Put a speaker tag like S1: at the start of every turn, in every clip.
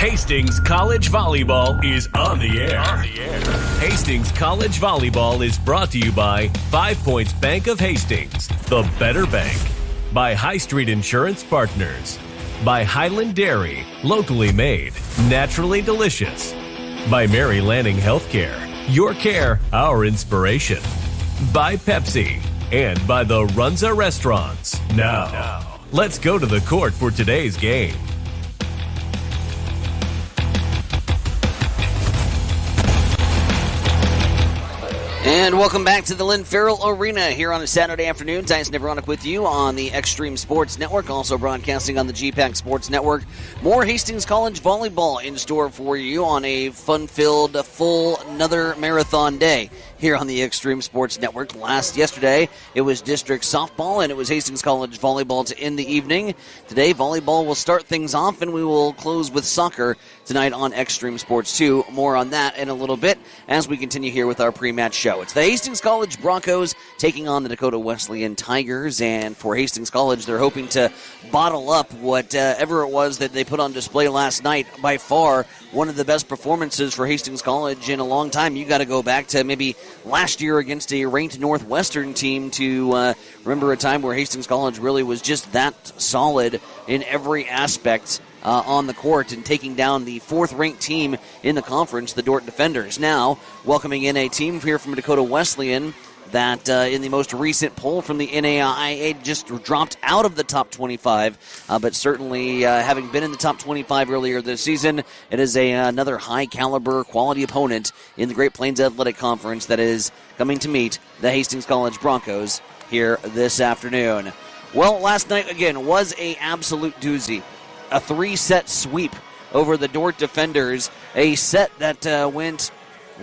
S1: Hastings College Volleyball is on the air. Hastings College Volleyball is brought to you by 5 Points Bank of Hastings, the better bank. By High Street Insurance Partners. By Highland Dairy, locally made, naturally delicious. By Mary Lanning Healthcare, your care, our inspiration. By Pepsi, and by the Runza Restaurants. Now, let's go to the court for today's game.
S2: And welcome back to the Lynn Farrell Arena here on a Saturday afternoon. Tyson Neveronic with you on the Extreme Sports Network, also broadcasting on the GPAC Sports Network. More Hastings College volleyball in store for you on a fun-filled, full, another marathon day here on the Extreme Sports Network. Yesterday, it was district softball, and it was Hastings College volleyball to end the evening. Today, volleyball will start things off, and we will close with soccer tonight on Extreme Sports 2. More on that in a little bit as we continue here with our pre-match show. It's the Hastings College Broncos taking on the Dakota Wesleyan Tigers, and for Hastings College, they're hoping to bottle up whatever it was that they put on display last night. By far, one of the best performances for Hastings College in a long time. You got to go back to maybe last year against a ranked Northwestern team to remember a time where Hastings College really was just that solid in every aspect on the court and taking down the fourth-ranked team in the conference, the Dordt Defenders. Now, welcoming in a team here from Dakota Wesleyan that in the most recent poll from the NAIA just dropped out of the top 25, but certainly having been in the top 25 earlier this season, it is another high-caliber quality opponent in the Great Plains Athletic Conference that is coming to meet the Hastings College Broncos here this afternoon. Well, last night, again, was an absolute doozy. A 3-set sweep over the Dordt Defenders, a set that went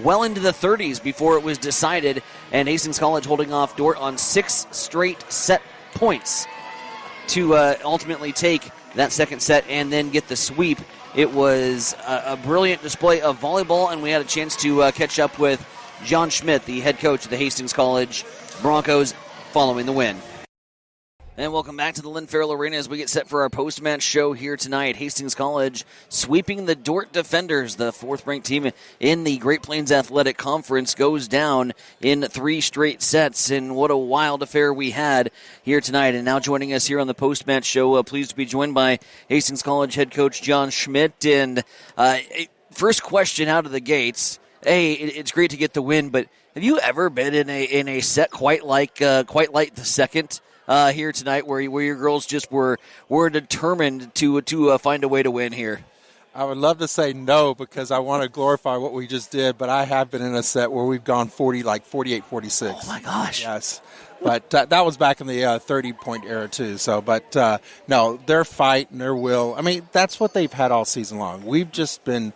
S2: well into the 30s before it was decided, and Hastings College holding off Dordt on 6 straight set points to ultimately take that second set and then get the sweep. It was a brilliant display of volleyball, and we had a chance to catch up with John Schmidt, the head coach of the Hastings College Broncos, following the win. And welcome back to the Lynn Farrell Arena as we get set for our post-match show here tonight. Hastings College sweeping the Dordt Defenders, the fourth-ranked team in the Great Plains Athletic Conference, goes down in 3 straight sets. And what a wild affair we had here tonight. And now joining us here on the post-match show, pleased to be joined by Hastings College head coach John Schmidt. And first question out of the gates, hey, it's great to get the win, but have you ever been in a set quite like the second here tonight, where your girls just were determined to find a way to win here?
S3: I would love to say no, because I want to glorify what we just did, but I have been in a set where we've gone 48-46.
S2: Oh my gosh!
S3: Yes, but that was back in the 30-point era too. So, but no, their fight and their will. I mean, that's what they've had all season long. We've just been,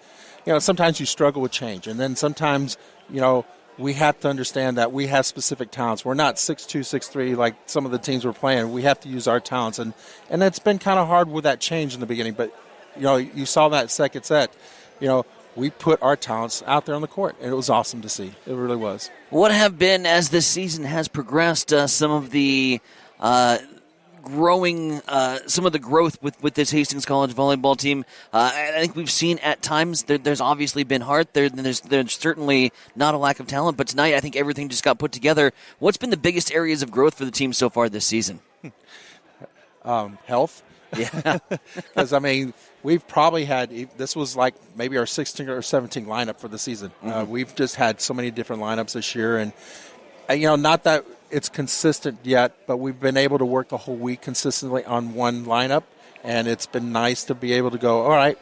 S3: sometimes you struggle with change, and then sometimes, we have to understand that we have specific talents. We're not 6'2", 6'3", like some of the teams we're playing. We have to use our talents, and it's been kind of hard with that change in the beginning. But, you saw that second set. We put our talents out there on the court, and it was awesome to see. It really was.
S2: What have been, as this season has progressed, some of the growth with this Hastings College volleyball team? I think we've seen at times there's obviously been heart. There's certainly not a lack of talent, but tonight I think everything just got put together. What's been the biggest areas of growth for the team so far this season?
S3: Health.
S2: Yeah.
S3: Because, we've probably had, this was like maybe our 16 or 17 lineup for the season. Mm-hmm. We've just had so many different lineups this year, and not that it's consistent yet, but we've been able to work the whole week consistently on one lineup, and it's been nice to be able to go, all right,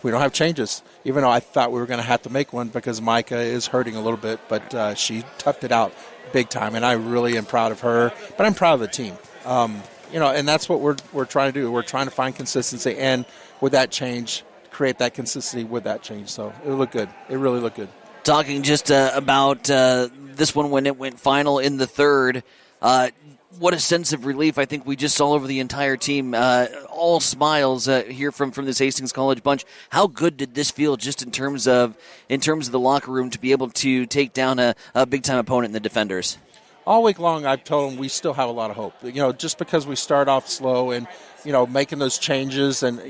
S3: we don't have changes, even though I thought we were going to have to make one because Micah is hurting a little bit, but she toughed it out big time, and I really am proud of her, but I'm proud of the team. And that's what we're trying to do. We're trying to find consistency, and with that change, create that consistency with that change. So it looked good. It really looked good.
S2: Talking just about this one when it went final in the third, what a sense of relief I think we just saw over the entire team. All smiles here from this Hastings College bunch. How good did this feel just in terms of the locker room to be able to take down a big-time opponent in the Defenders?
S3: all week long I've told them we still have a lot of hope. Just because we start off slow and, making those changes and,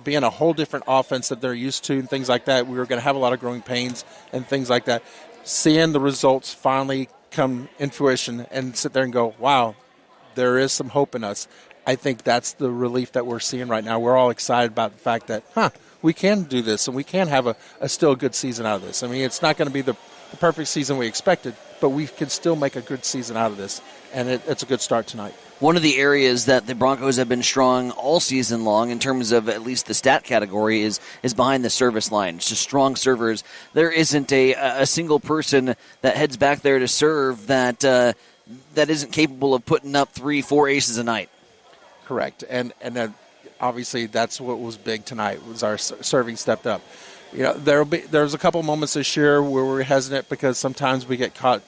S3: being a whole different offense that they're used to and things like that, we were going to have a lot of growing pains and things like that. Seeing the results finally come in fruition and sit there and go, wow, there is some hope in us. I think that's the relief that we're seeing right now. We're all excited about the fact that, we can do this and we can have a still good season out of this. I mean, it's not going to be the perfect season we expected, but we can still make a good season out of this, and it's a good start tonight.
S2: One of the areas that the Broncos have been strong all season long in terms of at least the stat category is behind the service line. It's just strong servers. There isn't a single person that heads back there to serve that isn't capable of putting up 3-4 aces a night.
S3: Correct, and then obviously that's what was big tonight, was our serving stepped up. There's a couple moments this year where we're hesitant because sometimes we get caught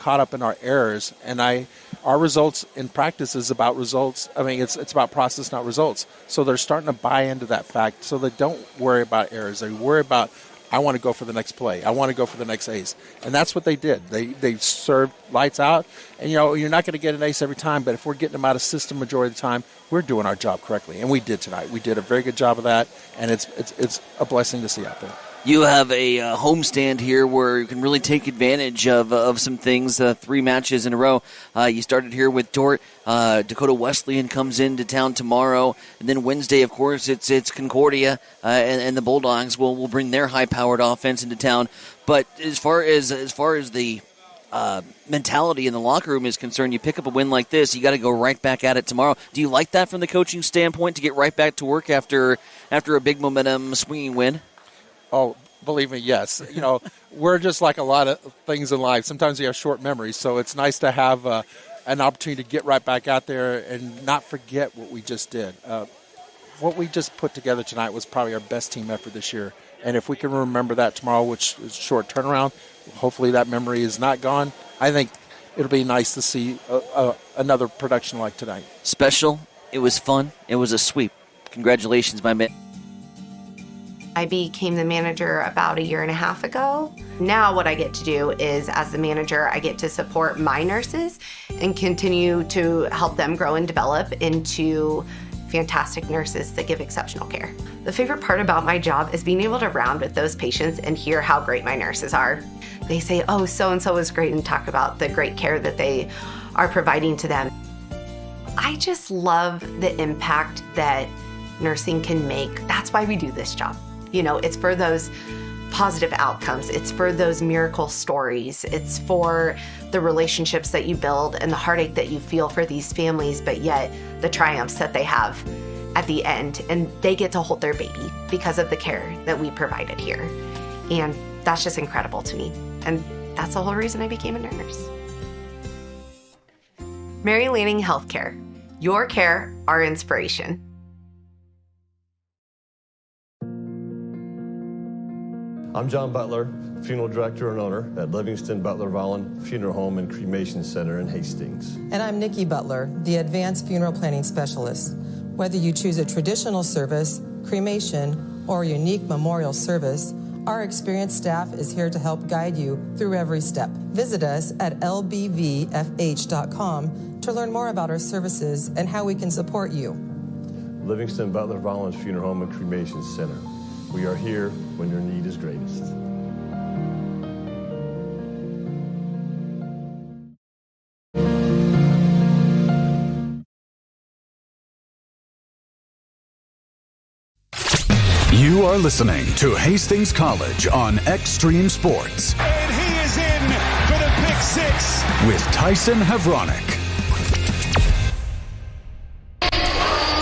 S3: up in our errors, and our results in practice is about results. I mean, it's about process, not results. So they're starting to buy into that fact, so they don't worry about errors. They worry about, I want to go for the next play. I want to go for the next ace. And that's what they did. They served lights out. And, you're not going to get an ace every time, but if we're getting them out of system majority of the time, we're doing our job correctly. And we did tonight. We did a very good job of that, and it's a blessing to see out there.
S2: You have a homestand here where you can really take advantage of some things, 3 matches in a row. You started here with Dort. Dakota Wesleyan comes into town tomorrow. And then Wednesday, of course, it's Concordia, and the Bulldogs will bring their high-powered offense into town. But as far as the mentality in the locker room is concerned, you pick up a win like this, you got to go right back at it tomorrow. Do you like that from the coaching standpoint, to get right back to work after a big momentum swinging win?
S3: Oh, believe me, yes. We're just like a lot of things in life. Sometimes we have short memories, so it's nice to have an opportunity to get right back out there and not forget what we just did. What we just put together tonight was probably our best team effort this year. And if we can remember that tomorrow, which is a short turnaround, hopefully that memory is not gone. I think it'll be nice to see another production like tonight. Special.
S2: It was fun. It was a sweep. Congratulations, my man.
S4: I became the manager about 1.5 years ago. Now what I get to do is, as the manager, I get to support my nurses and continue to help them grow and develop into fantastic nurses that give exceptional care. The favorite part about my job is being able to round with those patients and hear how great my nurses are. They say, oh, so-and-so is great, and talk about the great care that they are providing to them. I just love the impact that nursing can make. That's why we do this job. It's for those positive outcomes. It's for those miracle stories. It's for the relationships that you build and the heartache that you feel for these families, but yet the triumphs that they have at the end. And they get to hold their baby because of the care that we provided here. And that's just incredible to me. And that's the whole reason I became a nurse. Mary Lanning Healthcare. Your care, our inspiration.
S5: I'm John Butler, funeral director and owner at Livingston Butler Vollen Funeral Home and Cremation Center in Hastings.
S6: And I'm Nikki Butler, the advanced funeral planning specialist. Whether you choose a traditional service, cremation, or a unique memorial service, our experienced staff is here to help guide you through every step. Visit us at lbvfh.com to learn more about our services and how we can support you.
S5: Livingston Butler Vollen Funeral Home and Cremation Center. We are here when your need is greatest.
S7: You are listening to Hastings College on Extreme Sports.
S8: And he is in for the pick six.
S7: With Tyson Havronik.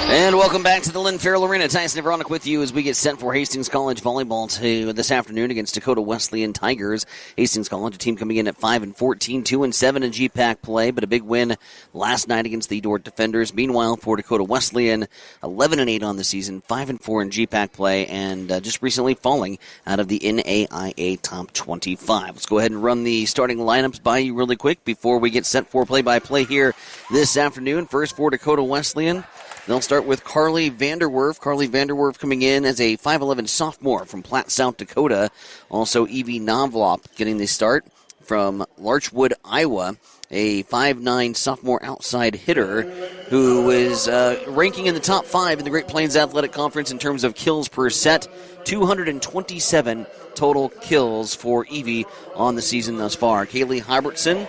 S2: And welcome back to the Lynn Farrell Arena. Tyson Havronik with you as we get set for Hastings College volleyball this afternoon against Dakota Wesleyan Tigers. Hastings College, a team coming in at 5-14, 2-7 in GPAC play, but a big win last night against the Dort Defenders. Meanwhile, for Dakota Wesleyan, 11-8 on the season, 5-4 in GPAC play, and just recently falling out of the NAIA Top 25. Let's go ahead and run the starting lineups by you really quick before we get set for play-by-play here this afternoon. First for Dakota Wesleyan, they'll start with Carly Vanderwerf. Carly Vanderwerf coming in as a 5'11 sophomore from Platte, South Dakota. Also, Evie Novlop getting the start from Larchwood, Iowa. a 5'9 sophomore outside hitter who is ranking in the top 5 in the Great Plains Athletic Conference in terms of kills per set. 227 total kills for Evie on the season thus far. Kaylee Hybertson,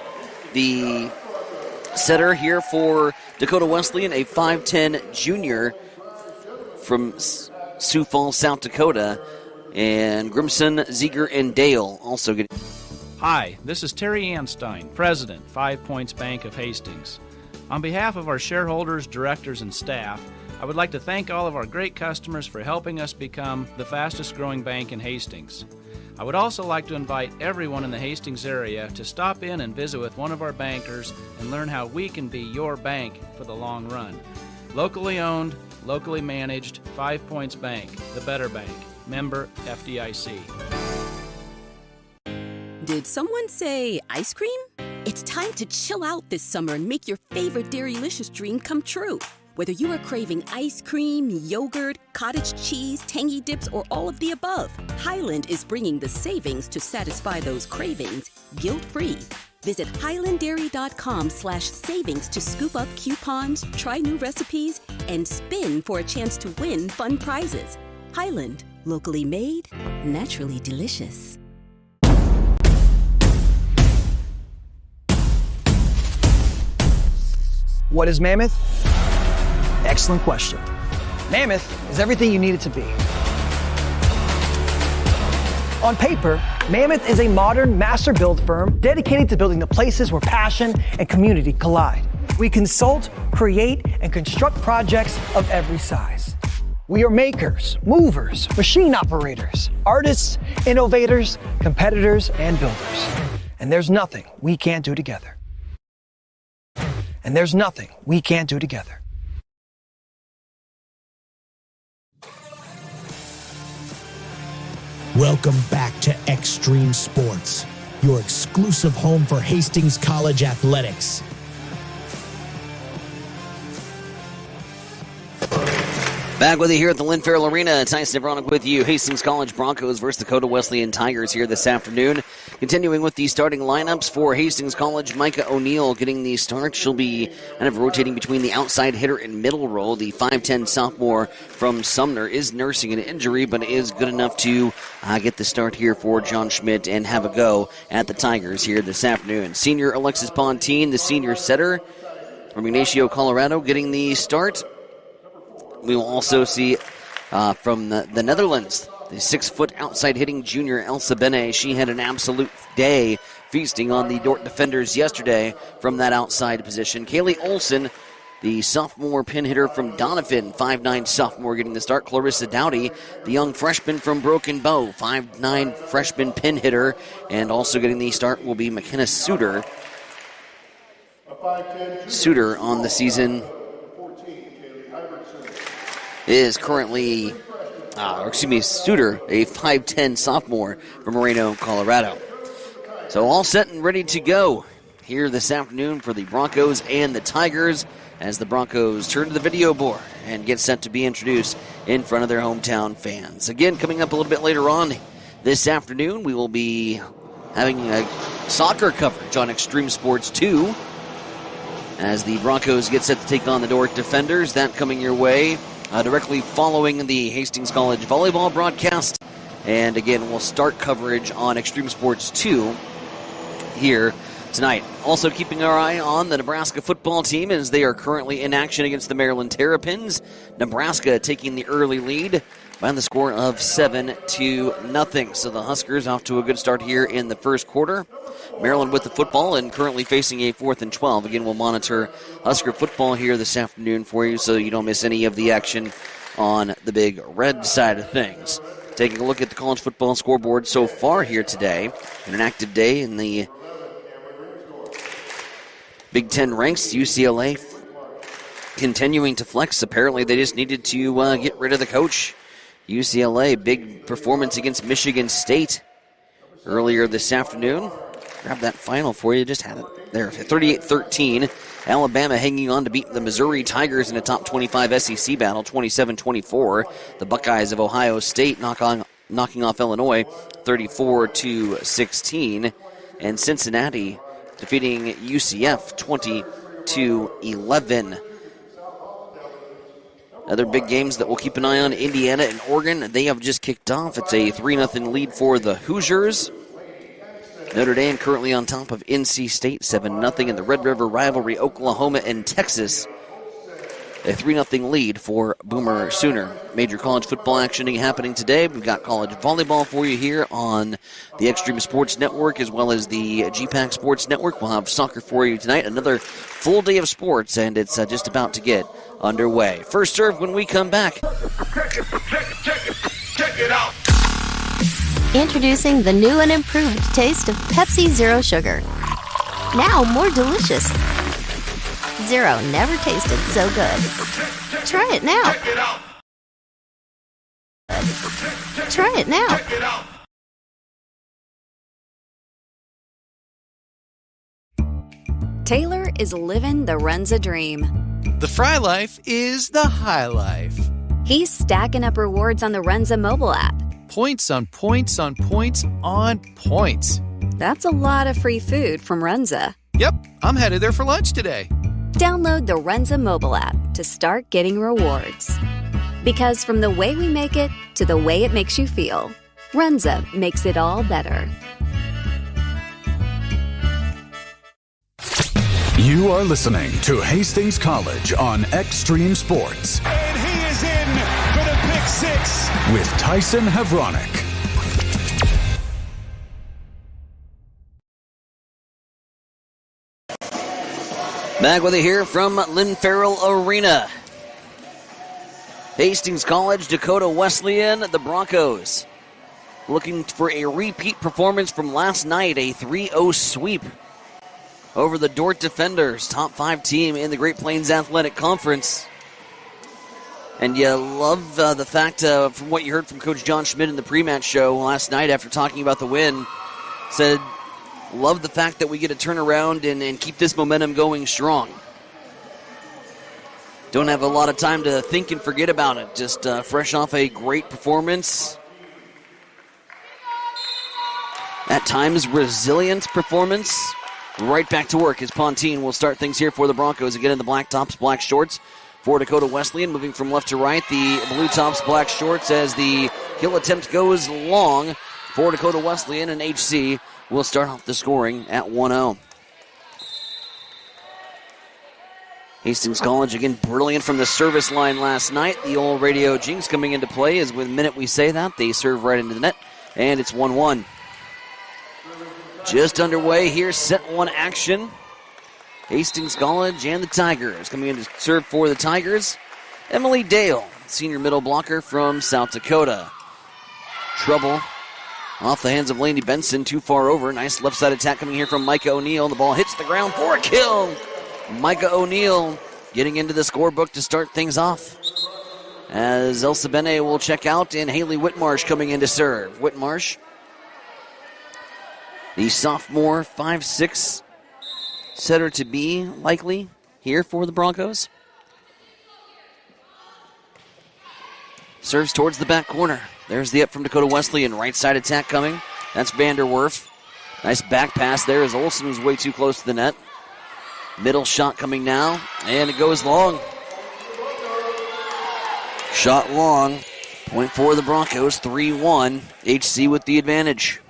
S2: the setter here for Dakota Wesleyan, a 5'10 junior from Sioux Falls, South Dakota. And Grimson, Ziegler, and Dale also getting...
S9: Hi, this is Terry Anstein, President, 5 Points Bank of Hastings. On behalf of our shareholders, directors, and staff, I would like to thank all of our great customers for helping us become the fastest growing bank in Hastings. I would also like to invite everyone in the Hastings area to stop in and visit with one of our bankers and learn how we can be your bank for the long run. Locally owned, locally managed, 5 Points Bank, the better bank. Member FDIC.
S10: Did someone say ice cream? It's time to chill out this summer and make your favorite Dairylicious dream come true. Whether you are craving ice cream, yogurt, cottage cheese, tangy dips, or all of the above, Highland is bringing the savings to satisfy those cravings guilt-free. Visit highlanddairy.com/savings to scoop up coupons, try new recipes, and spin for a chance to win fun prizes. Highland, locally made, naturally delicious.
S11: What is Mammoth? Excellent question. Mammoth is everything you need it to be. On paper, Mammoth is a modern master build firm dedicated to building the places where passion and community collide. We consult, create, and construct projects of every size. We are makers, movers, machine operators, artists, innovators, competitors, and builders. And there's nothing we can't do together. And there's nothing we can't do together.
S12: Welcome back to Extreme Sports, your exclusive home for Hastings College athletics.
S2: Back with you here at the Lynn Farrell Arena. It's nice to have with you. Hastings College Broncos versus Dakota Wesleyan Tigers here this afternoon. Continuing with the starting lineups for Hastings College, Micah O'Neill getting the start. She'll be kind of rotating between the outside hitter and middle role. The 5'10 sophomore from Sumner is nursing an injury, but is good enough to get the start here for John Schmidt and have a go at the Tigers here this afternoon. Senior Alexis Pontine, the senior setter from Ignacio, Colorado, getting the start. We will also see from the Netherlands, the 6-foot outside hitting junior Elsa Bene. She had an absolute day feasting on the Dordt defenders yesterday from that outside position. Kaylee Olson, the sophomore pin hitter from Donovan, 5'9 sophomore getting the start. Clarissa Dowdy, the young freshman from Broken Bow, 5'9 freshman pin hitter. And also getting the start will be McKenna Suter. Suter on the season is currently, Suter, a 5'10 sophomore from Moreno, Colorado. So all set and ready to go here this afternoon for the Broncos and the Tigers as the Broncos turn to the video board and get set to be introduced in front of their hometown fans. Again, coming up a little bit later on this afternoon, we will be having a soccer coverage on Extreme Sports 2 as the Broncos get set to take on the Dordt defenders. That coming your way directly following the Hastings College volleyball broadcast. And again, we'll start coverage on Extreme Sports 2 here tonight. Also keeping our eye on the Nebraska football team as they are currently in action against the Maryland Terrapins. Nebraska taking the early lead by the score of 7-0. So the Huskers off to a good start here in the first quarter. Maryland with the football and currently facing a 4th and 12. Again, we'll monitor Husker football here this afternoon for you so you don't miss any of the action on the Big Red side of things. Taking a look at the college football scoreboard so far here today. In an active day in the Big Ten ranks, UCLA continuing to flex. Apparently they just needed to get rid of the coach. UCLA, big performance against Michigan State earlier this afternoon. Grab that final for you. Just had it there. 38-13. Alabama hanging on to beat the Missouri Tigers in a top 25 SEC battle, 27-24. The Buckeyes of Ohio State knocking off Illinois, 34-16. And Cincinnati defeating UCF 20-11. Other big games that we'll keep an eye on, Indiana and Oregon. They have just kicked off. It's a 3-0 lead for the Hoosiers. Notre Dame currently on top of NC State, 7-0 in the Red River rivalry, Oklahoma and Texas. A 3-0 lead for Boomer Sooner. Major college football action happening today. We've got college volleyball for you here on the Extreme Sports Network as well as the GPAC Sports Network. We'll have soccer for you tonight. Another full day of sports, and it's just about to get underway. First serve when we come back.
S8: Check it out.
S13: Introducing the new and improved taste of Pepsi Zero Sugar. Now more delicious. Zero never tasted so good. Try it now. Try it now.
S14: Taylor is living the Runza dream.
S15: The Fry Life is the high life.
S14: He's stacking up rewards on the Runza mobile app.
S15: Points on points on points on points.
S14: That's a lot of free food from Runza.
S15: Yep, I'm headed there for lunch today.
S14: Download the Runza mobile app to start getting rewards. Because from the way we make it to the way it makes you feel, Runza makes it all better.
S7: You are listening to Hastings College on Extreme Sports.
S8: And he is in for the pick six.
S7: With Tyson Havronik.
S2: Back with you here from Lynn Farrell Arena. Hastings College, Dakota Wesleyan, the Broncos. Looking for a repeat performance from last night, a 3-0 sweep over the Dordt Defenders, top 5 team in the Great Plains Athletic Conference. And you love the fact, from what you heard from Coach John Schmidt in the pre-match show last night after talking about the win, said, love the fact that we get to turn around and keep this momentum going strong. Don't have a lot of time to think and forget about it. Just fresh off a great performance. At times, resilient performance. Right back to work as Pontine will start things here for the Broncos. Again in the black tops, black shorts for Dakota Wesleyan. Moving from left to right, the blue tops, black shorts as the kill attempt goes long for Dakota Wesleyan, and HC will start off the scoring at 1-0. Hastings College, again, brilliant from the service line last night. The old radio jinx coming into play as with a minute we say that. They serve right into the net, and it's 1-1. Just underway here, set one action. Hastings College and the Tigers coming in to serve for the Tigers. Emily Dale, senior middle blocker from South Dakota. Trouble off the hands of Laney Benson, too far over. Nice left side attack coming here from Micah O'Neill. The ball hits the ground for a kill. Micah O'Neill getting into the scorebook to start things off. As Elsa Bene will check out, and Haley Whitmarsh coming in to serve. Whitmarsh, the sophomore, 5'6", setter to be likely here for the Broncos. Serves towards the back corner. There's the up from Dakota Wesleyan. Right side attack coming. That's Vanderwerf. Nice back pass there as Olsen was way too close to the net. Middle shot coming now, and it goes long. Shot long. Point for the Broncos, 3-1. HC with the advantage.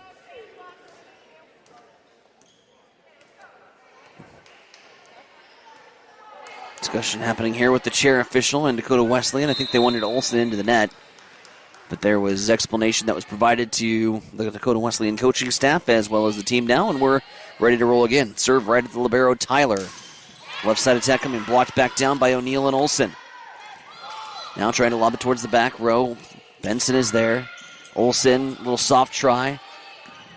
S2: Discussion happening here with the chair official and Dakota Wesleyan. I think they wanted Olsen into the net, but there was explanation that was provided to the Dakota Wesleyan coaching staff as well as the team now, and we're ready to roll again. Serve right at the libero, Tyler. Left side attack coming, blocked back down by O'Neill and Olsen. Now trying to lob it towards the back row. Benson is there. Olsen, little soft try.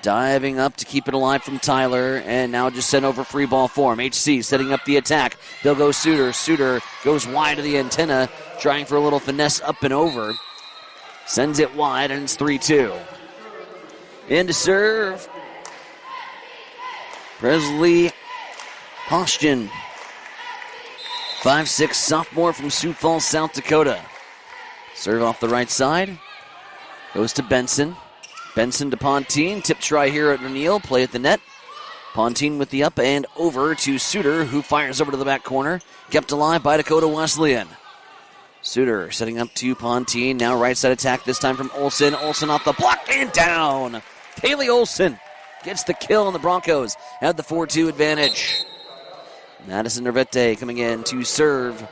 S2: Diving up to keep it alive from Tyler, and now just sent over free ball for him. HC setting up the attack. They'll go Suter. Suter goes wide of the antenna, trying for a little finesse up and over. Sends it wide, and it's 3-2. In to serve, Presley Hoshtin, 5'6", sophomore from Sioux Falls, South Dakota. Serve off the right side. Goes to Benson. Benson to Pontine. Tip try here at O'Neill. Play at the net. Pontine with the up and over to Suter, who fires over to the back corner. Kept alive by Dakota Wesleyan. Suter setting up to Pontine. Now right side attack, this time from Olsen. Olsen off the block and down. Haley Olsen gets the kill, and the Broncos have the 4-2 advantage. Madison Nervete coming in to serve.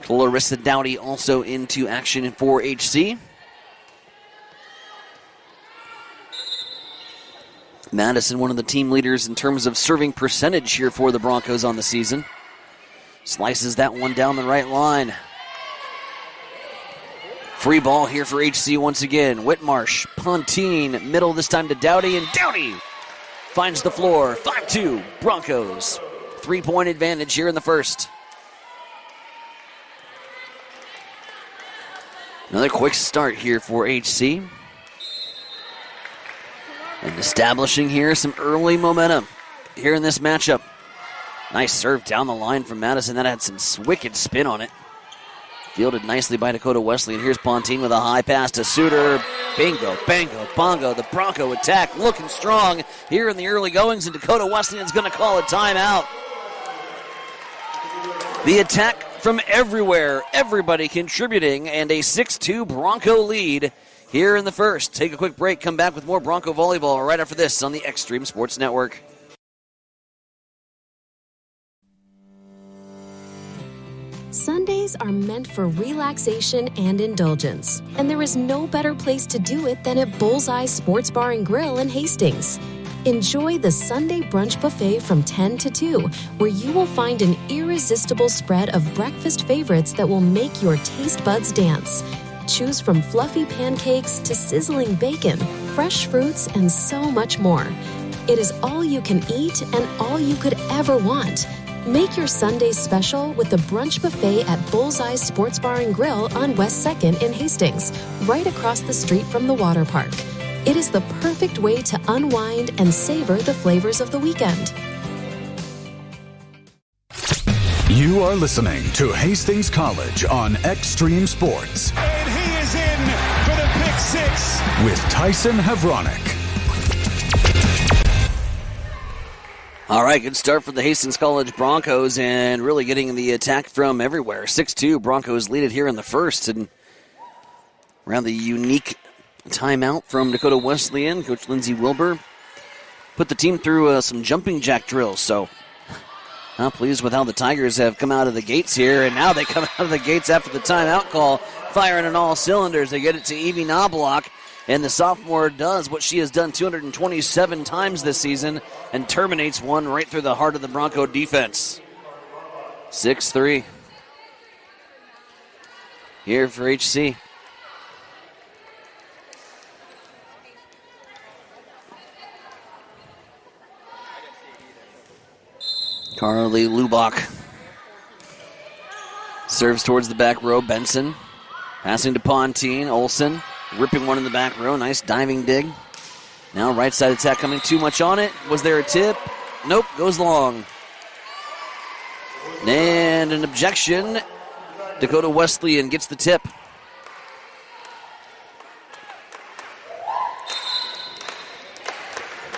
S2: Clarissa Dowdy also into action for HC. Madison, one of the team leaders in terms of serving percentage here for the Broncos on the season. Slices that one down the right line. Free ball here for HC once again. Whitmarsh, Pontine, middle this time to Dowdy, and Dowdy finds the floor. 5-2 Broncos. 3-point advantage here in the first. Another quick start here for HC. And establishing here some early momentum here in this matchup. Nice serve down the line from Madison. That had some wicked spin on it. Fielded nicely by Dakota Wesleyan. Here's Pontine with a high pass to Suter. Bingo, bango, bongo. The Bronco attack looking strong here in the early goings, and Dakota Wesleyan's going to call a timeout. The attack from everywhere, everybody contributing, and a 6-2 Bronco lead here in the first. Take a quick break, come back with more Bronco volleyball right after this on the Extreme Sports Network.
S16: Sundays are meant for relaxation and indulgence, and there is no better place to do it than at Bullseye Sports Bar and Grill in Hastings. Enjoy the Sunday brunch buffet from 10 to 2, where you will find an irresistible spread of breakfast favorites that will make your taste buds dance. Choose from fluffy pancakes to sizzling bacon, fresh fruits, and so much more. It is all you can eat and all you could ever want. Make your Sundays special with the brunch buffet at Bullseye Sports Bar and Grill on West 2nd in Hastings, right across the street from the water park. It is the perfect way to unwind and savor the flavors of the weekend.
S7: You are listening to Hastings College on Extreme Sports.
S8: And he is in for the pick six.
S7: With Tyson Havronik.
S2: All right, good start for the Hastings College Broncos, and really getting the attack from everywhere. 6-2, Broncos lead it here in the first, and around the unique timeout from Dakota Wesleyan, Coach Lindsey Wilbur put the team through some jumping jack drills, so not pleased with how the Tigers have come out of the gates here, and now they come out of the gates after the timeout call, firing on all cylinders. They get it to Evie Knobloch, and the sophomore does what she has done 227 times this season and terminates one right through the heart of the Bronco defense. 6-3 here for HC. Carly Lubach serves towards the back row. Benson passing to Pontine. Olsen ripping one in the back row. Nice diving dig. Now right side attack coming too much on it. Was there a tip? Nope, goes long. And an objection. Dakota Wesleyan gets the tip.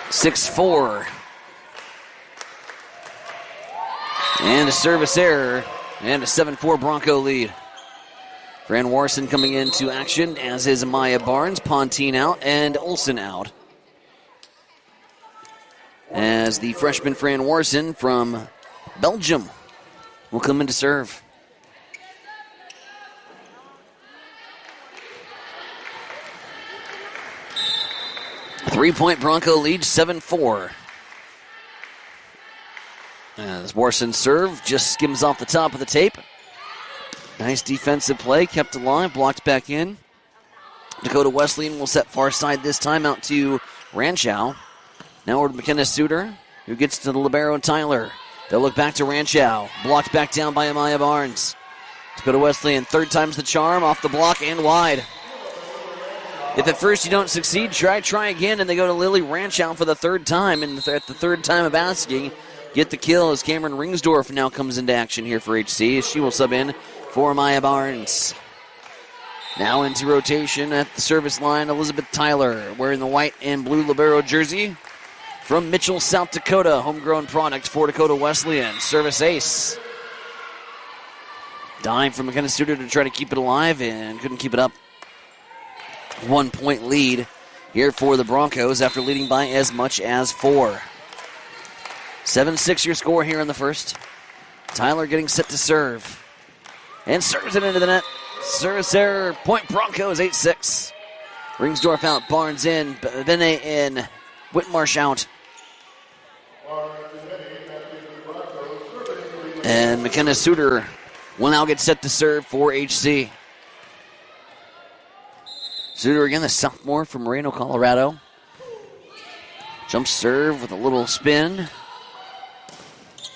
S2: (6-4). And a service error. And a 7-4 Bronco lead. Fran Warson coming into action, as is Amaya Barnes. Pontine out and Olsen out. As the freshman Fran Warson from Belgium will come in to serve. A 3-point Bronco lead, 7-4. As Warson serve just skims off the top of the tape. Nice defensive play, kept alive, blocked back in. Dakota Wesleyan will set far side this time out to Ranchow. Now over to McKenna Suter, who gets to the libero Tyler. They'll look back to Ranchow, blocked back down by Amaya Barnes. Dakota Wesleyan, third time's the charm, off the block and wide. If at first you don't succeed, try again, and they go to Lily Ranchow for the third time, and at the third time of asking, get the kill as Cameron Ringsdorf now comes into action here for HC. She will sub in for Maya Barnes. Now into rotation at the service line, Elizabeth Tyler, wearing the white and blue libero jersey from Mitchell, South Dakota. Homegrown product for Dakota Wesleyan. Service ace. Dime from McKenna Suter to try to keep it alive and couldn't keep it up. 1 point lead here for the Broncos after leading by as much as 4. 7-6 your score here in the first. Tyler getting set to serve. And serves it into the net. Service error. Point Broncos 8-6. Ringsdorf out. Barnes in. Benet in. Whitmarsh out. And McKenna Suter will now get set to serve for HC. Suter again, the sophomore from Moreno, Colorado. Jump serve with a little spin.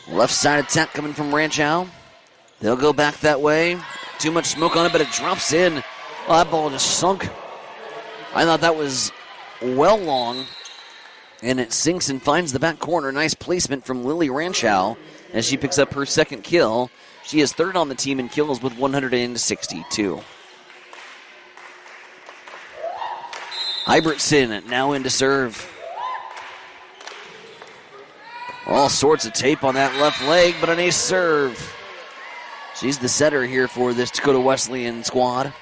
S2: Left side attack coming from Ranchow. They'll go back that way. Too much smoke on it, but it drops in. Oh, that ball just sunk. I thought that was well long. And it sinks and finds the back corner. Nice placement from Lily Ranchow as she picks up her second kill. She is third on the team in kills with 162. Hybertson now in to serve. All sorts of tape on that left leg, but an ace serve. She's the setter here for this Dakota Wesleyan squad.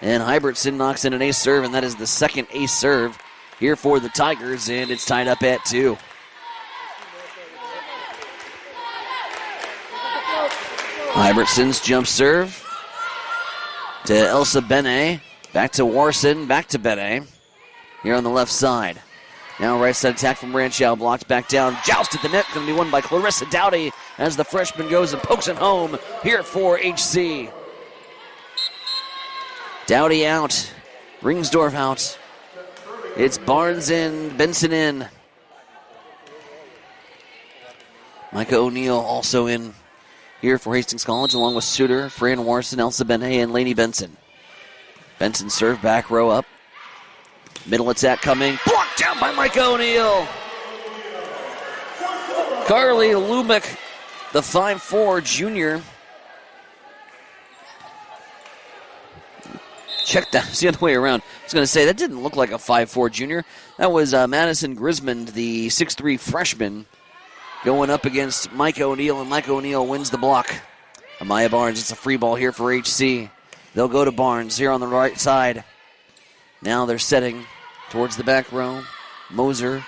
S2: And Hybertson knocks in an ace serve, and that is the second ace serve here for the Tigers, and it's tied up at 2. Hybertson's jump serve to Elsa Benet. Back to Warson, back to Benet. Here on the left side. Now right side attack from Ranchow, blocked back down. Joust at the net, going to be won by Clarissa Dowdy as the freshman goes and pokes it home here for HC. Dowdy out. Ringsdorf out. It's Barnes in, Benson in. Micah O'Neill also in here for Hastings College, along with Suter, Fran Warson, Elsa Benet, and Lainey Benson. Benson serve, back row up. Middle attack coming. Blocked down by Micah O'Neill. Carly Lumick, the 5'4 junior. Check that. It's the other way around. I was going to say, that didn't look like a 5'4 junior. That was Madison Grismond, the 6'3 freshman, going up against Micah O'Neill, and Micah O'Neill wins the block. Amaya Barnes, it's a free ball here for HC. They'll go to Barnes here on the right side. Now they're setting towards the back row. Moser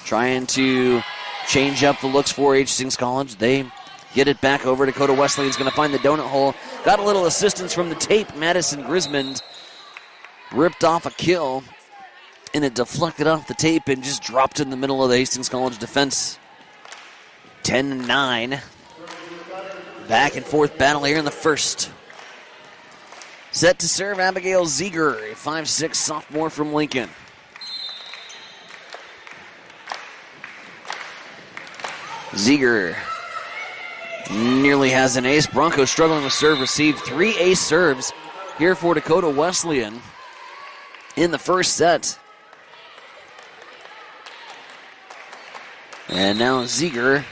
S2: trying to change up the looks for Hastings College. They get it back over. Dakota Wesleyan's going to find the donut hole. Got a little assistance from the tape. Madison Grismond ripped off a kill, and it deflected off the tape and just dropped in the middle of the Hastings College defense. 10-9. Back and forth battle here in the first. Set to serve Abigail Ziegler, a 5'6 sophomore from Lincoln. Ziegler nearly has an ace. Broncos struggling with serve, received 3 ace serves here for Dakota Wesleyan in the first set. And now Ziegler,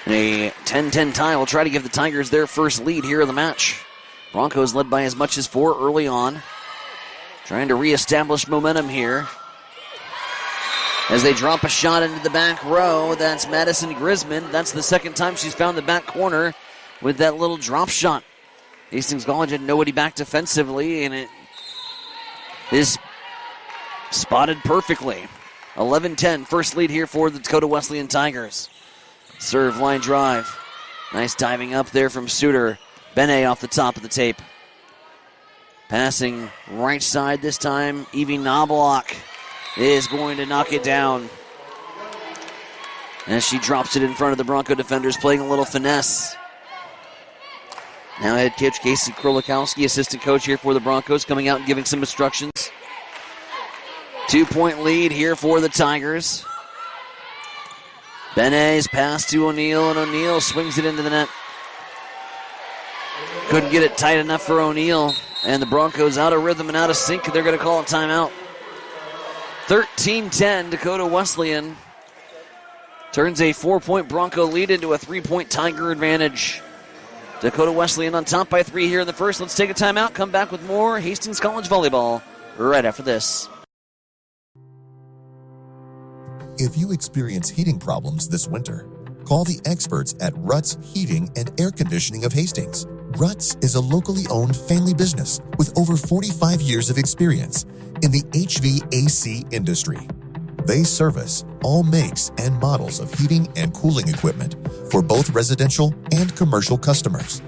S2: in a 10-10 tie, will try to give the Tigers their first lead here in the match. Broncos led by as much as 4 early on. Trying to reestablish momentum here. As they drop a shot into the back row, that's Madison Grismond. That's the second time she's found the back corner with that little drop shot. Hastings College had nobody back defensively, and it is spotted perfectly. 11-10, first lead here for the Dakota Wesleyan Tigers. Serve, line drive. Nice diving up there from Suter. Benet off the top of the tape. Passing right side this time. Evie Knobloch is going to knock it down as she drops it in front of the Bronco defenders, playing a little finesse. Now head coach Casey Krolikowski, assistant coach here for the Broncos, coming out and giving some instructions. 2-point lead here for the Tigers. Benet's pass to O'Neill, and O'Neill swings it into the net. Couldn't get it tight enough for O'Neill, and the Broncos out of rhythm and out of sync. They're going to call a timeout. 13-10, Dakota Wesleyan turns a 4-point Bronco lead into a 3-point Tiger advantage. Dakota Wesleyan on top by 3 here in the first. Let's take a timeout. Come back with more Hastings College volleyball right after this.
S17: If you experience heating problems this winter, call the experts at Ruts Heating and Air Conditioning of Hastings. Ruts is a locally owned family business with over 45 years of experience in the HVAC industry. They service all makes and models of heating and cooling equipment for both residential and commercial customers.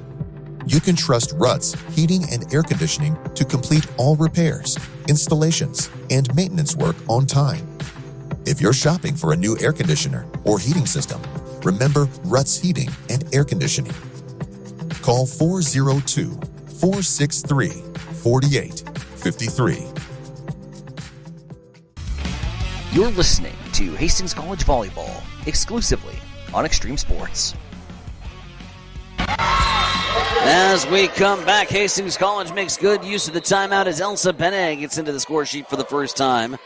S17: You can trust Ruts Heating and Air Conditioning to complete all repairs, installations, and maintenance work on time. If you're shopping for a new air conditioner or heating system, remember Ruts Heating and Air Conditioning. Call 402-463-4853.
S2: You're listening to Hastings College Volleyball, exclusively on Extreme Sports. As we come back, Hastings College makes good use of the timeout as Elsa Bene gets into the score sheet for the first time.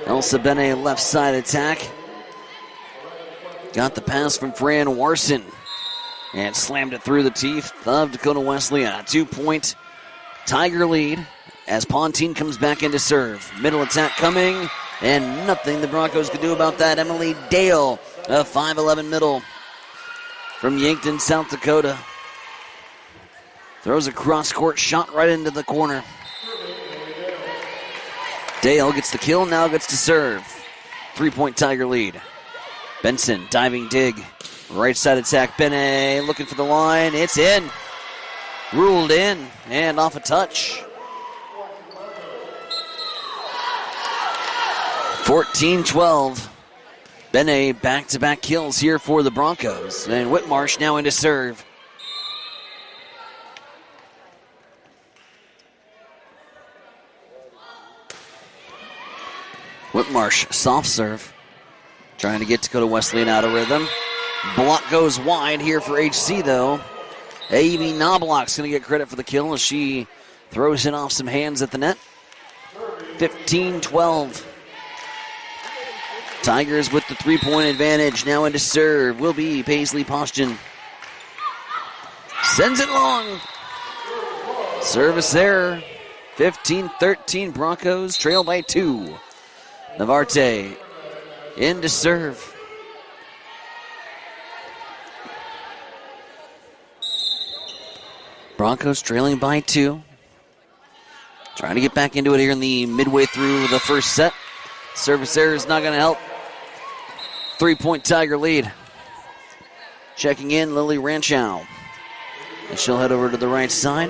S2: Elsa Bene left side attack. Got the pass from Fran Warson and slammed it through the teeth of Dakota Wesleyan. A 2-point Tiger lead as Pontine comes back in to serve. Middle attack coming, and nothing the Broncos could do about that. Emily Dale, a 5'11 middle from Yankton, South Dakota. Throws a cross-court shot right into the corner. Dale gets the kill, now gets to serve. 3-point Tiger lead. Benson, diving dig. Right side attack, Bene looking for the line. It's in. Ruled in and off a touch. 14-12. Bene back-to-back kills here for the Broncos. And Whitmarsh now into serve. Whitmarsh, soft serve. Trying to get Dakota Wesleyan out of rhythm. Block goes wide here for HC, though. Amy Knobloch's going to get credit for the kill as she throws it off some hands at the net. 15-12. Tigers with the 3-point advantage. Now into serve will be Paisley Postian. Sends it long. Service error. 15-13. Broncos trail by 2. Navarte in to serve. Broncos trailing by 2. Trying to get back into it here in the midway through the first set. Service error is not going to help. 3-point Tiger lead. Checking in, Lily Ranchow. And she'll head over to the right side.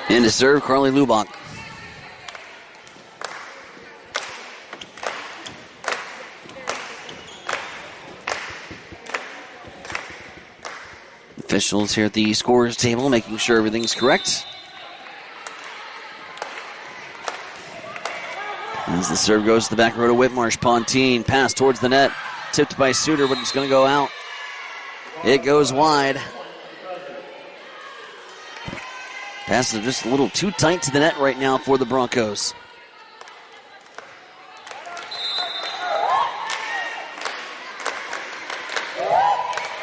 S2: In to serve, Carly Lubach. Officials here at the scorers table making sure everything's correct. As the serve goes to the back row to Whitmarsh. Pontine, pass towards the net. Tipped by Suter, but it's going to go out. It goes wide. Passes are just a little too tight to the net right now for the Broncos.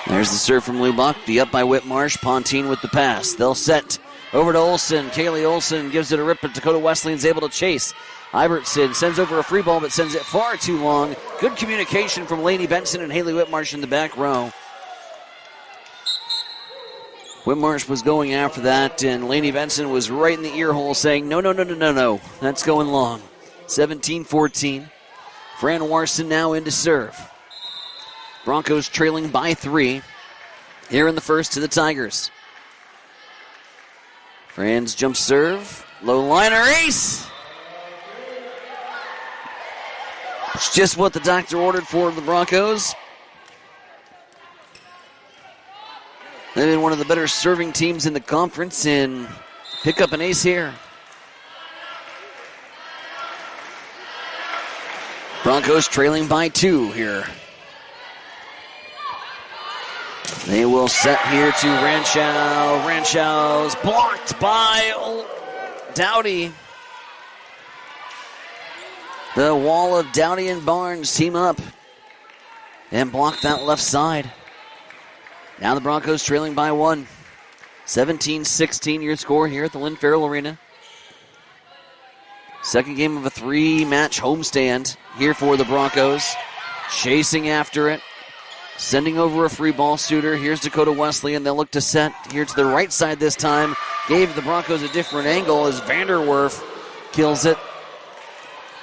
S2: There's the serve from Lubach. Be up by Whitmarsh. Pontine with the pass. They'll set over to Olsen. Kaylee Olsen gives it a rip, but Dakota Wesleyan's able to chase. Ivertson sends over a free ball, but sends it far too long. Good communication from Lainey Benson and Haley Whitmarsh in the back row. Whitmarsh was going after that, and Lainey Benson was right in the ear hole saying, no. That's going long. 17-14. Fran Warson now in to serve. Broncos trailing by 3 here in the first to the Tigers. Fran's jump serve. Low liner ace. It's just what the doctor ordered for the Broncos. They've been one of the better serving teams in the conference and pick up an ace here. Broncos trailing by 2 here. They will set here to Ranchow. Ranchow's blocked by Dowdy. The wall of Dowdy and Barnes team up and block that left side. Now the Broncos trailing by 1. 17-16 your score here at the Lynn Farrell Arena. Second game of a 3-match homestand here for the Broncos. Chasing after it. Sending over a free ball. Suter. Here's Dakota Wesley, and they'll look to set here to the right side this time. Gave the Broncos a different angle as Vanderwerf kills it.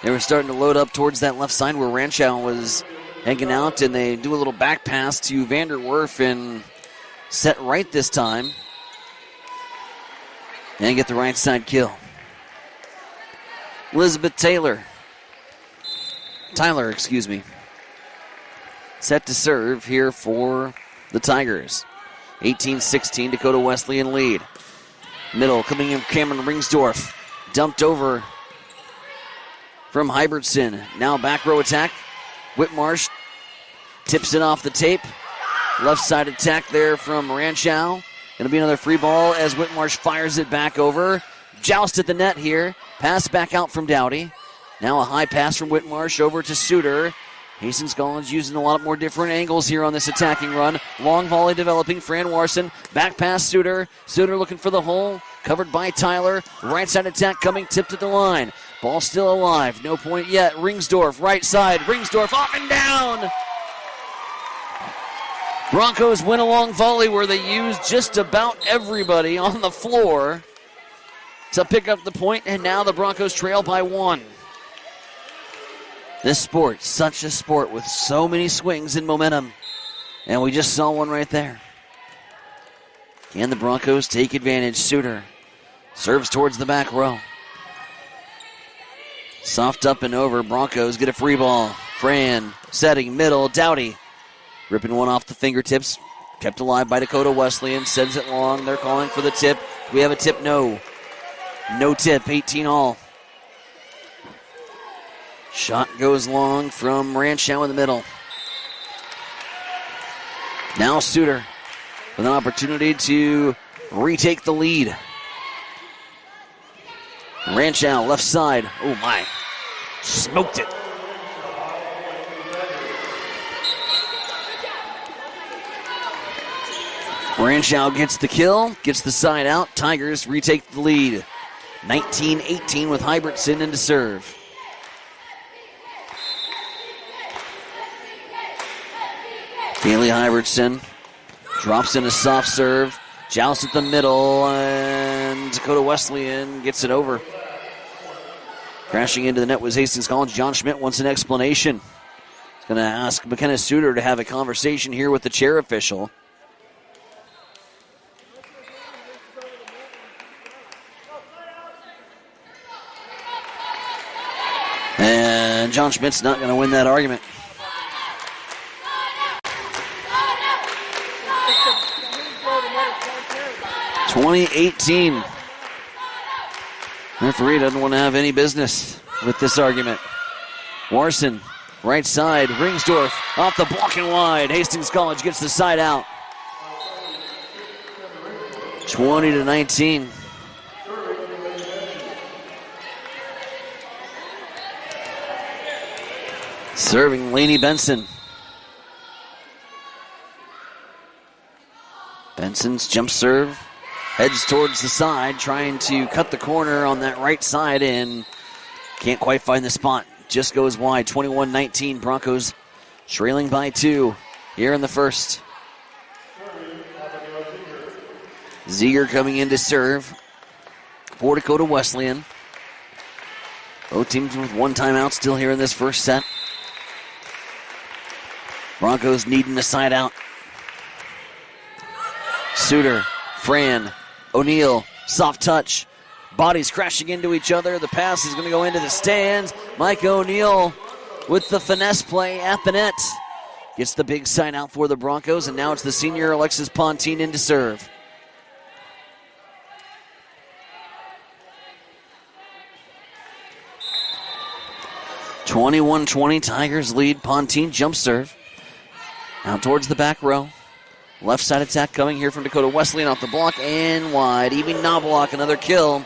S2: They were starting to load up towards that left side where Ranchow was hanging out, and they do a little back pass to Vanderwerf and set right this time. And get the right side kill. Elizabeth Tyler, set to serve here for the Tigers. 18-16, Dakota Wesley in lead. Middle coming in, Cameron Ringsdorf. Dumped over from Hybertson. Now back row attack. Whitmarsh tips it off the tape. Left side attack there from Ranchow. Going to be another free ball as Whitmarsh fires it back over. Joust at the net here. Pass back out from Dowdy. Now a high pass from Whitmarsh over to Suter. Hastings College using a lot more different angles here on this attacking run. Long volley developing. Fran Warson. Back pass Suter. Suter looking for the hole. Covered by Tyler. Right side attack coming. Tipped at the line. Ball still alive. No point yet. Ringsdorf. Right side. Ringsdorf off and down. Broncos win a long volley where they used just about everybody on the floor to pick up the point, and now the Broncos trail by 1. This sport, such a sport with so many swings and momentum, and we just saw one right there. Can the Broncos take advantage? Suter serves towards the back row. Soft up and over. Broncos get a free ball. Fran setting middle. Dowdy ripping one off the fingertips. Kept alive by Dakota Wesley and sends it long. They're calling for the tip. Do we have a tip? No. No tip. 18 all. Shot goes long from Ranchow in the middle. Now Suter with an opportunity to retake the lead. Ranchow left side. Oh my. Smoked it. Ranchow gets the kill, gets the side out. Tigers retake the lead. 19-18 with Hybertson in to serve. Haley Hybertson drops in a soft serve. Joust at the middle, and Dakota Wesleyan gets it over. Crashing into the net was Hastings College. John Schmidt wants an explanation. He's going to ask McKenna Suter to have a conversation here with the chair official. And John Schmidt's not going to win that argument. (2018). Referee doesn't want to have any business with this argument. Warson, right side. Ringsdorf off the block and wide. Hastings College gets the side out. 20-19. Serving Lainey Benson. Benson's jump serve. Heads towards the side, trying to cut the corner on that right side and can't quite find the spot. Just goes wide. 21-19. Broncos trailing by 2 here in the first. Ziegler coming in to serve for Dakota Wesleyan. Both teams with one timeout still here in this first set. Broncos needing the side out. Suter, Fran, O'Neal, soft touch. Bodies crashing into each other. The pass is going to go into the stands. Mike O'Neal with the finesse play at the net. Gets the big side out for the Broncos, and now it's the senior Alexis Pontine in to serve. (21-20) Tigers lead. Pontine jump serve. Now towards the back row. Left side attack coming here from Dakota Wesleyan off the block and wide. Evie Knobloch, another kill.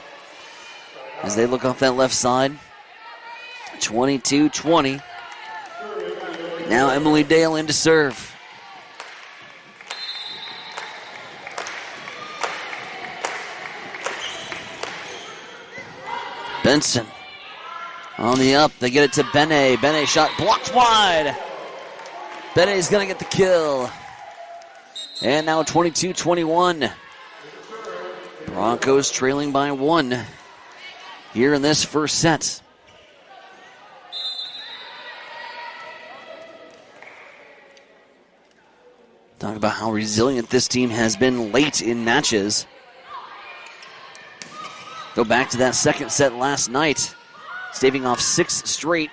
S2: As they look off that left side. 22-20. Now Emily Dale in to serve. Benson on the up. They get it to Bene. Bene shot blocked wide. Bene's going to get the kill. And now 22-21. Broncos trailing by 1 here in this first set. Talk about how resilient this team has been late in matches. Go back to that second set last night, staving off 6 straight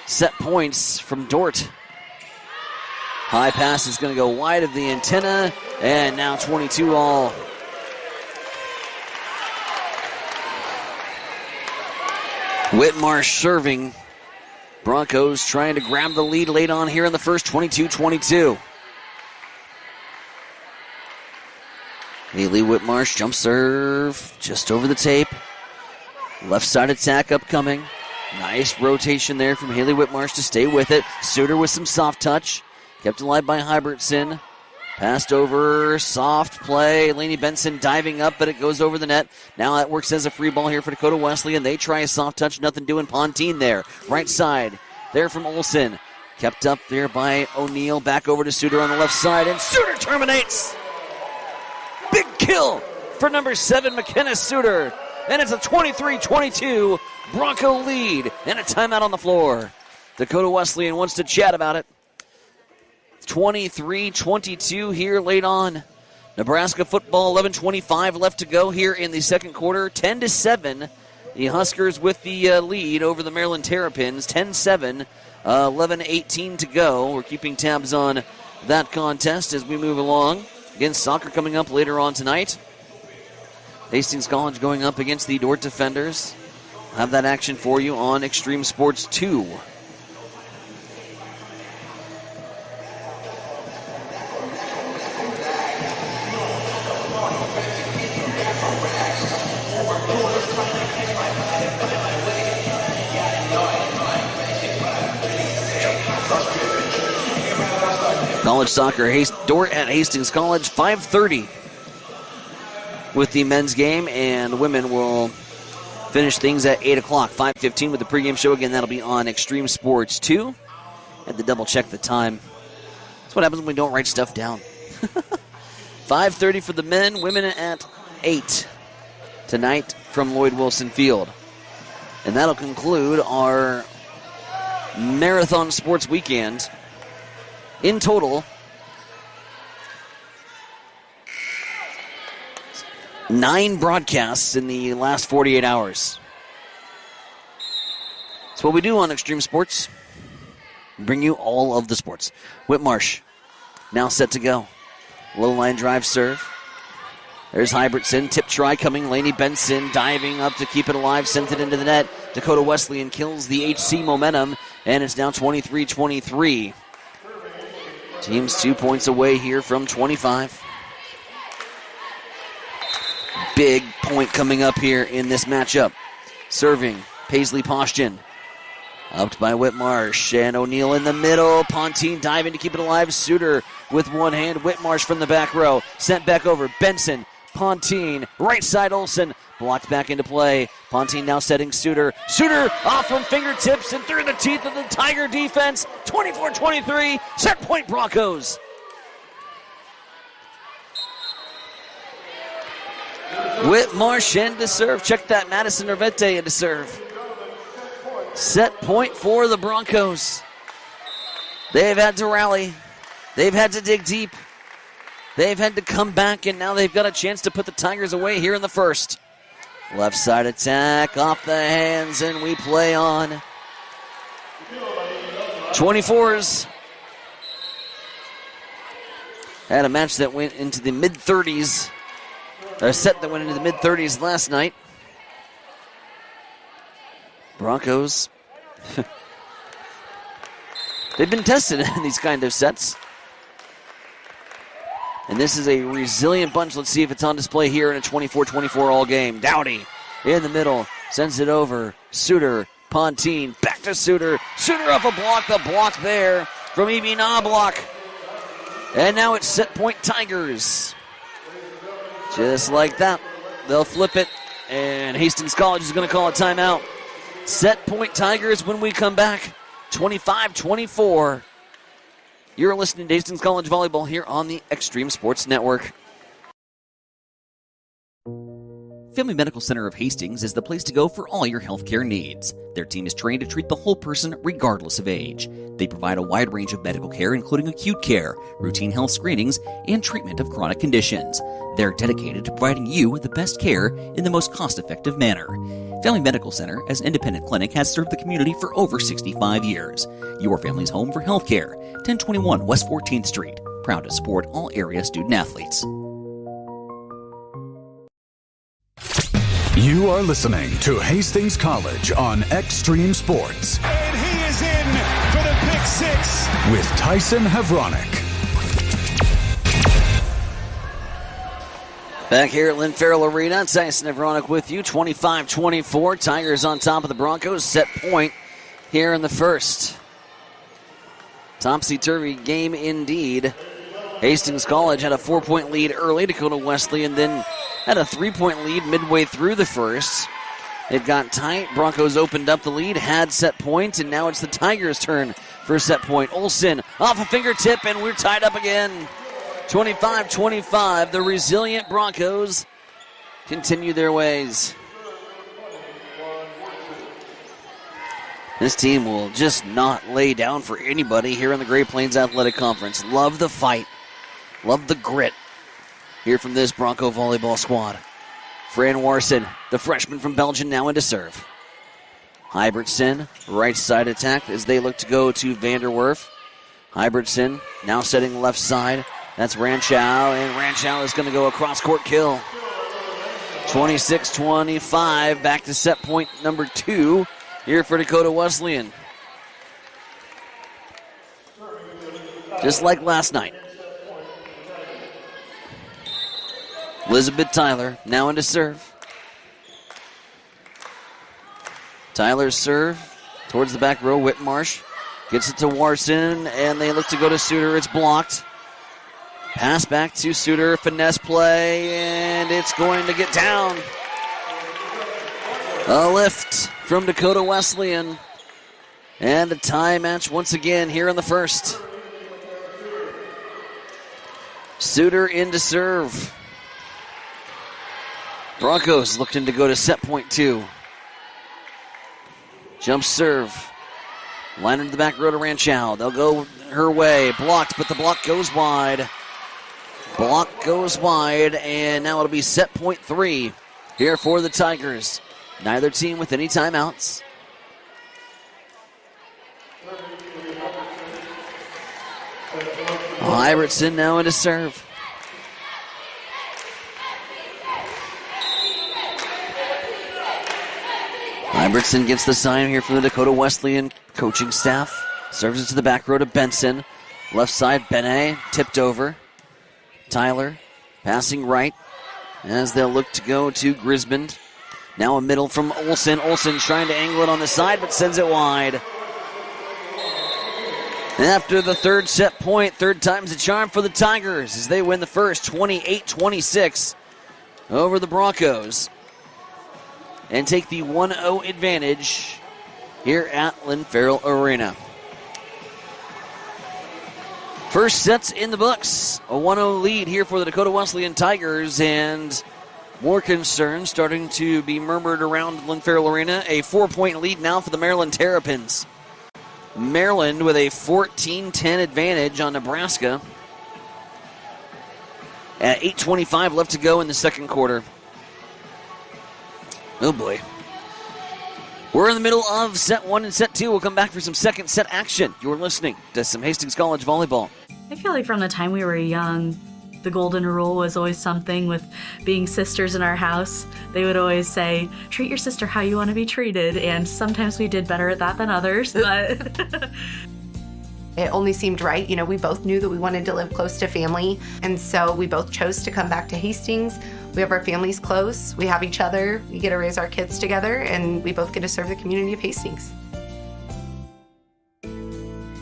S2: set points from Dort. High pass is going to go wide of the antenna, and now 22 all. Whitmarsh serving. Broncos trying to grab the lead late on here in the first, 22-22. Haley Whitmarsh, jump serve, just over the tape. Left side attack upcoming. Nice rotation there from Haley Whitmarsh to stay with it. Suter with some soft touch. Kept alive by Hybertson. Passed over, soft play. Lainey Benson diving up, but it goes over the net. Now that works as a free ball here for Dakota Wesleyan. They try a soft touch, nothing doing. Pontine there. Right side, there from Olsen. Kept up there by O'Neal. Back over to Suter on the left side, and Suter terminates. Big kill for number 7, McKenna Suter. And it's a 23-22 Bronco lead and a timeout on the floor. Dakota Wesleyan wants to chat about it. 23-22 here late on. Nebraska football, 11:25 left to go here in the second quarter. 10-7. The Huskers with the lead over the Maryland Terrapins. 10-7. 11:18 to go. We're keeping tabs on that contest as we move along. Again, soccer coming up later on tonight. Hastings College going up against the Dort Defenders. Have that action for you on Extreme Sports 2. College soccer, Dort at Hastings College, 5:30 with the men's game, and women will finish things at 8 o'clock, 5:15 with the pregame show. Again, that'll be on Extreme Sports 2. Had to double check the time. That's what happens when we don't write stuff down. 5:30 for the men, women at 8 tonight from Lloyd Wilson Field. And that'll conclude our Marathon Sports Weekend. In total, 9 broadcasts in the last 48 hours. That's what we do on Extreme Sports. Bring you all of the sports. Whitmarsh now set to go. Low line drive serve. There's Hybertson. Tip try coming. Lainey Benson diving up to keep it alive. Sent it into the net. Dakota Wesleyan kills the HC momentum. And it's now 23-23. Team's 2 points away here from 25. Big point coming up here in this matchup. Serving, Paisley Poshtin. Upped by Whitmarsh, and O'Neal in the middle. Pontine diving to keep it alive. Suter with one hand. Whitmarsh from the back row. Sent back over. Benson, Pontine, right side Olsen. Blocked back into play. Pontine now setting Suter. Suter off from fingertips and through the teeth of the Tiger defense. 24-23. Set point Broncos. Whitmarsh in to serve. Check that. Madison Nervete in to serve. Set point for the Broncos. They've had to rally. They've had to dig deep. They've had to come back, and now they've got a chance to put the Tigers away here in the first. Left side attack off the hands, and we play on. 24s. Had a match that went into the mid-30s. A set that went into the mid-30s last night. Broncos. They've been tested in these kind of sets. And this is a resilient bunch. Let's see if it's on display here in a 24-24 all game. Dowdy in the middle. Sends it over. Suter. Pontine. Back to Suter. Suter off a block. The block there from Evie Knobloch. And now it's set point Tigers. Just like that. They'll flip it. And Hastings College is going to call a timeout. Set point Tigers when we come back. 25-24. You're listening to Hastings College Volleyball here on the Extreme Sports Network. Family Medical Center of Hastings is the place to go for all your healthcare needs. Their team is trained to treat the whole person regardless of age. They provide a wide range of medical care, including acute care, routine health screenings, and treatment of chronic conditions. They're dedicated to providing you the best care in the most cost-effective manner. Family Medical Center, as an independent clinic, has served the community for over 65 years. Your family's home for healthcare. 1021 West 14th Street. Proud to support all area student-athletes.
S7: You are listening to Hastings College on Extreme Sports.
S8: And he is in for the pick six.
S7: With Tyson Havronik.
S2: Back here at Lynn Farrell Arena, Tyson Havronik with you. 25-24. Tigers on top of the Broncos. Set point here in the first. Topsy-turvy game indeed. Hastings College had a 4-point lead early. Dakota Wesleyan then had a 3-point lead midway through the first. It got tight. Broncos opened up the lead, had set point, and now it's the Tigers' turn for set point. Olsen off a fingertip, and we're tied up again. 25-25. The resilient Broncos continue their ways. This team will just not lay down for anybody here in the Great Plains Athletic Conference. Love the fight. Love the grit here from this Bronco volleyball squad. Fran Warson, the freshman from Belgium, now into serve. Hybertson, right side attack as they look to go to Vanderwerf. Hybertson now setting left side. That's Ranchow, and Ranchow is going to go across court kill. 26-25, back to set point number 2 here for Dakota Wesleyan. Just like last night. Elizabeth Tyler now into serve. Tyler's serve towards the back row. Whitmarsh gets it to Warson, and they look to go to Suter. It's blocked. Pass back to Suter. Finesse play, and it's going to get down. A lift from Dakota Wesleyan. And a tie match once again here in the first. Suter into serve. Broncos looking to go to set point 2. Jump serve. Line into the back row to Ranchow. They'll go her way. Blocked, but the block goes wide. Block goes wide, and now it'll be set point 3 here for the Tigers. Neither team with any timeouts. Iverson now into serve. Iverson gets the sign here from the Dakota Wesleyan coaching staff. Serves it to the back row to Benson. Left side, Benet tipped over. Tyler passing right as they'll look to go to Grisband. Now a middle from Olsen. Olsen trying to angle it on the side, but sends it wide. After the third set point, third time's a charm for the Tigers as they win the first 28-26 over the Broncos and take the 1-0 advantage here at Lynn Farrell Arena. First set's in the books. A 1-0 lead here for the Dakota Wesleyan Tigers, and more concerns starting to be murmured around Lynn Farrell Arena. A 4-point lead now for the Maryland Terrapins. Maryland with a 14-10 advantage on Nebraska. At 8:25 left to go in the second quarter. Oh boy. We're in the middle of set 1 and set 2. We'll come back for some second set action. You're listening to some Hastings College volleyball.
S18: I feel like from the time we were young, the golden rule was always something with being sisters in our house. They would always say, treat your sister how you want to be treated. And sometimes we did better at that than others, but
S4: it only seemed right. You know, we both knew that we wanted to live close to family. And so we both chose to come back to Hastings We have our families close, we have each other, we get to raise our kids together, and we both get to serve the community of Hastings.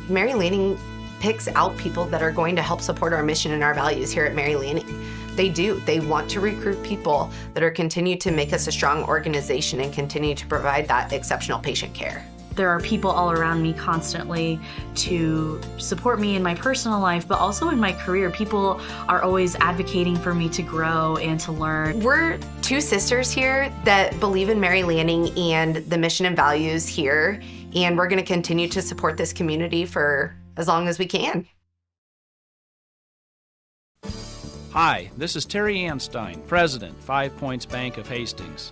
S4: Mary Lanning picks out people that are going to help support our mission and our values here at Mary Lanning. They do. They want to recruit people that are continue to make us a strong organization and continue to provide that exceptional patient care.
S18: There are people all around me constantly to support me in my personal life, but also in my career. People are always advocating for me to grow and to learn.
S4: We're two sisters here that believe in Mary Lanning and the mission and values here, and we're going to continue to support this community for as long as we can.
S9: Hi, this is Terry Anstein, President, 5 Points Bank of Hastings.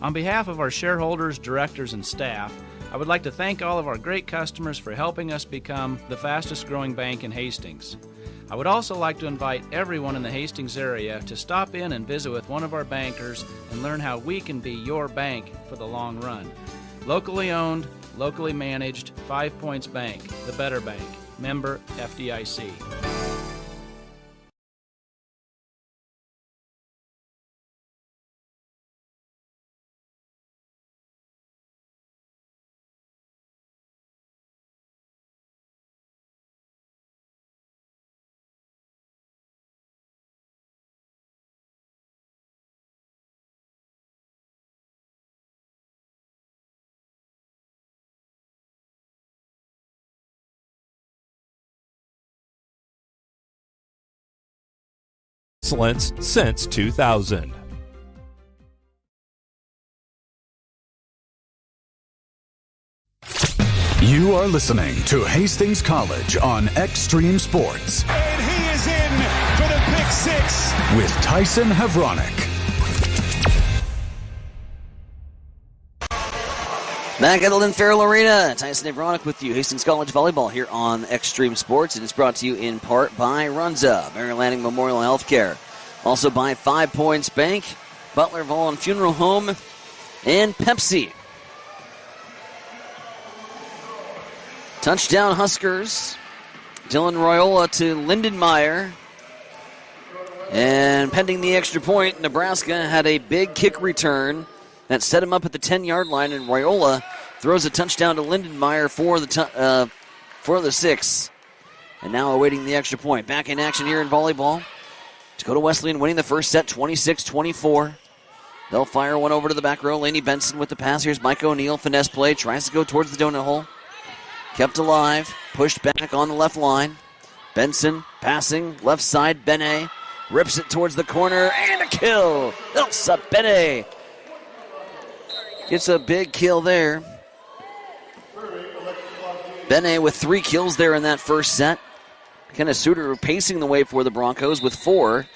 S9: On behalf of our shareholders, directors, and staff, I would like to thank all of our great customers for helping us become the fastest growing bank in Hastings. I would also like to invite everyone in the Hastings area to stop in and visit with one of our bankers and learn how we can be your bank for the long run. Locally owned, locally managed, 5 Points Bank, the better bank. Member FDIC.
S1: Excellence since 2000.
S7: You are listening to Hastings College on Extreme Sports.
S8: And he is in for the pick six.
S7: With Tyson Havronik.
S2: Back at the Lynn Farrell Arena, Tyson Havronik with you. Hastings College Volleyball here on Extreme Sports. It is brought to you in part by Runza, Mary Lanning Memorial Healthcare. Also by 5 Points Bank, Butler Volleyball Funeral Home, and Pepsi. Touchdown Huskers. Dylan Royola to Lindenmeyer. And pending the extra point, Nebraska had a big kick return that set him up at the 10-yard line, and Royola throws a touchdown to Lindenmeyer for the 6. And now awaiting the extra point. Back in action here in volleyball. Dakota Wesleyan winning the first set, 26-24. They'll fire one over to the back row. Lainey Benson with the pass. Here's Mike O'Neill. Finesse play. Tries to go towards the donut hole. Kept alive. Pushed back on the left line. Benson passing. Left side. Benet rips it towards the corner. And a kill. Elsa Benet gets a big kill there. Benet with 3 kills there in that first set. McKenna Suter pacing the way for the Broncos with 4.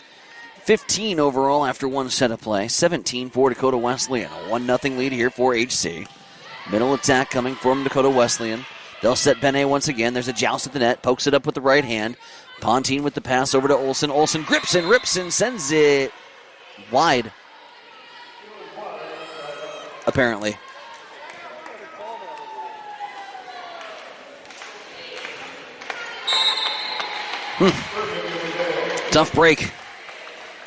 S2: 15 overall after one set of play. 17 for Dakota Wesleyan. A 1-0 lead here for HC. Middle attack coming from Dakota Wesleyan. They'll set Benet once again. There's a joust at the net. Pokes it up with the right hand. Pontine with the pass over to Olsen. Olsen grips and rips and sends it wide. Apparently. Tough break.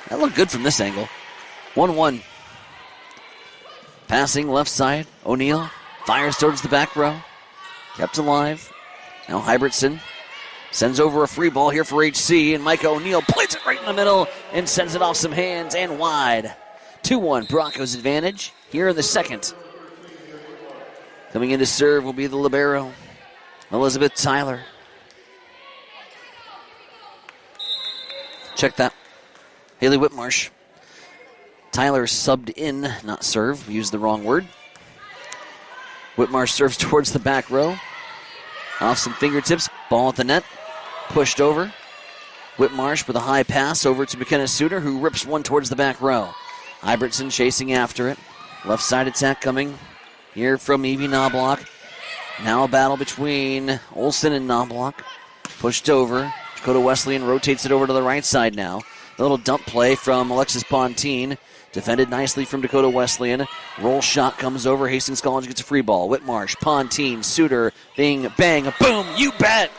S2: That looked good from this angle. 1-1. Passing left side. O'Neal fires towards the back row. Kept alive. Now Hybertson sends over a free ball here for HC, and Micah O'Neal plays it right in the middle and sends it off some hands and wide. 2-1 Broncos advantage here in the second. Coming in to serve will be the libero, Elizabeth Tyler. Check that. Haley Whitmarsh. Tyler subbed in, not serve. We used the wrong word. Whitmarsh serves towards the back row. Off some fingertips. Ball at the net. Pushed over. Whitmarsh with a high pass over to McKenna Suter, who rips one towards the back row. Ivertson chasing after it. Left side attack coming here from Evie Knobloch. Now a battle between Olsen and Knobloch. Pushed over. Dakota Wesleyan rotates it over to the right side now. A little dump play from Alexis Pontine. Defended nicely from Dakota Wesleyan. Roll shot comes over. Hastings College gets a free ball. Whitmarsh, Pontine, Suter, bing, bang, boom, you bet.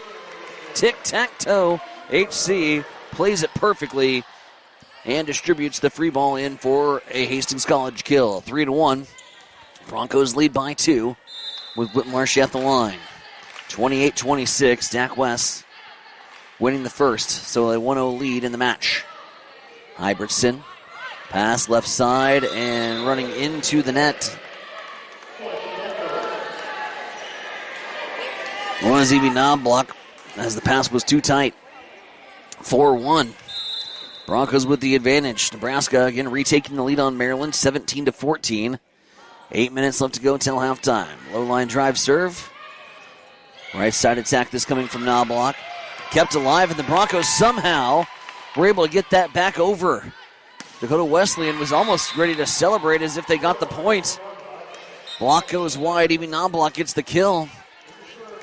S2: Tic-tac-toe. HC plays it perfectly. and distributes the free ball in for a Hastings College kill. 3-1. Broncos lead by 2 with Whitmarsh at the line. 28-26. Dak West winning the first, so a 1-0 lead in the match. Hybertson, pass left side and running into the net was Evie Knobloch as the pass was too tight. 4-1. Broncos with the advantage. Nebraska again retaking the lead on Maryland, 17-14. 8 minutes left to go till halftime. Low line drive serve. Right side attack, this coming from Knobloch. Kept alive, and the Broncos somehow were able to get that back over. Dakota Wesleyan was almost ready to celebrate as if they got the point. Block goes wide. Evie Knobloch gets the kill.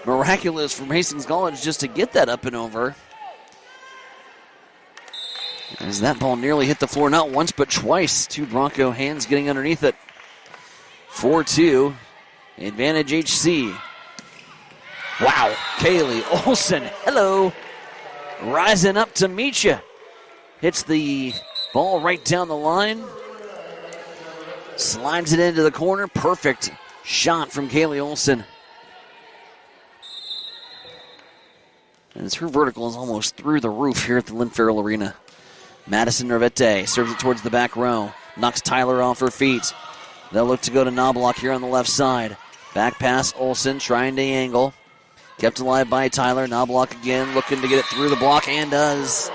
S2: Miraculous from Hastings College just to get that up and over. As that ball nearly hit the floor, not once but twice. 2 Bronco hands getting underneath it. 4-2. Advantage HC. Wow. Kaylee Olson, hello. Rising up to meet you. Hits the ball right down the line. Slides it into the corner. Perfect shot from Kaylee Olson. And her vertical is almost through the roof here at the Lynn Farrell Arena. Madison Nervette serves it towards the back row. Knocks Tyler off her feet. They'll look to go to Knobloch here on the left side. Back pass, Olsen trying to angle. Kept alive by Tyler. Knobloch again looking to get it through the block and does.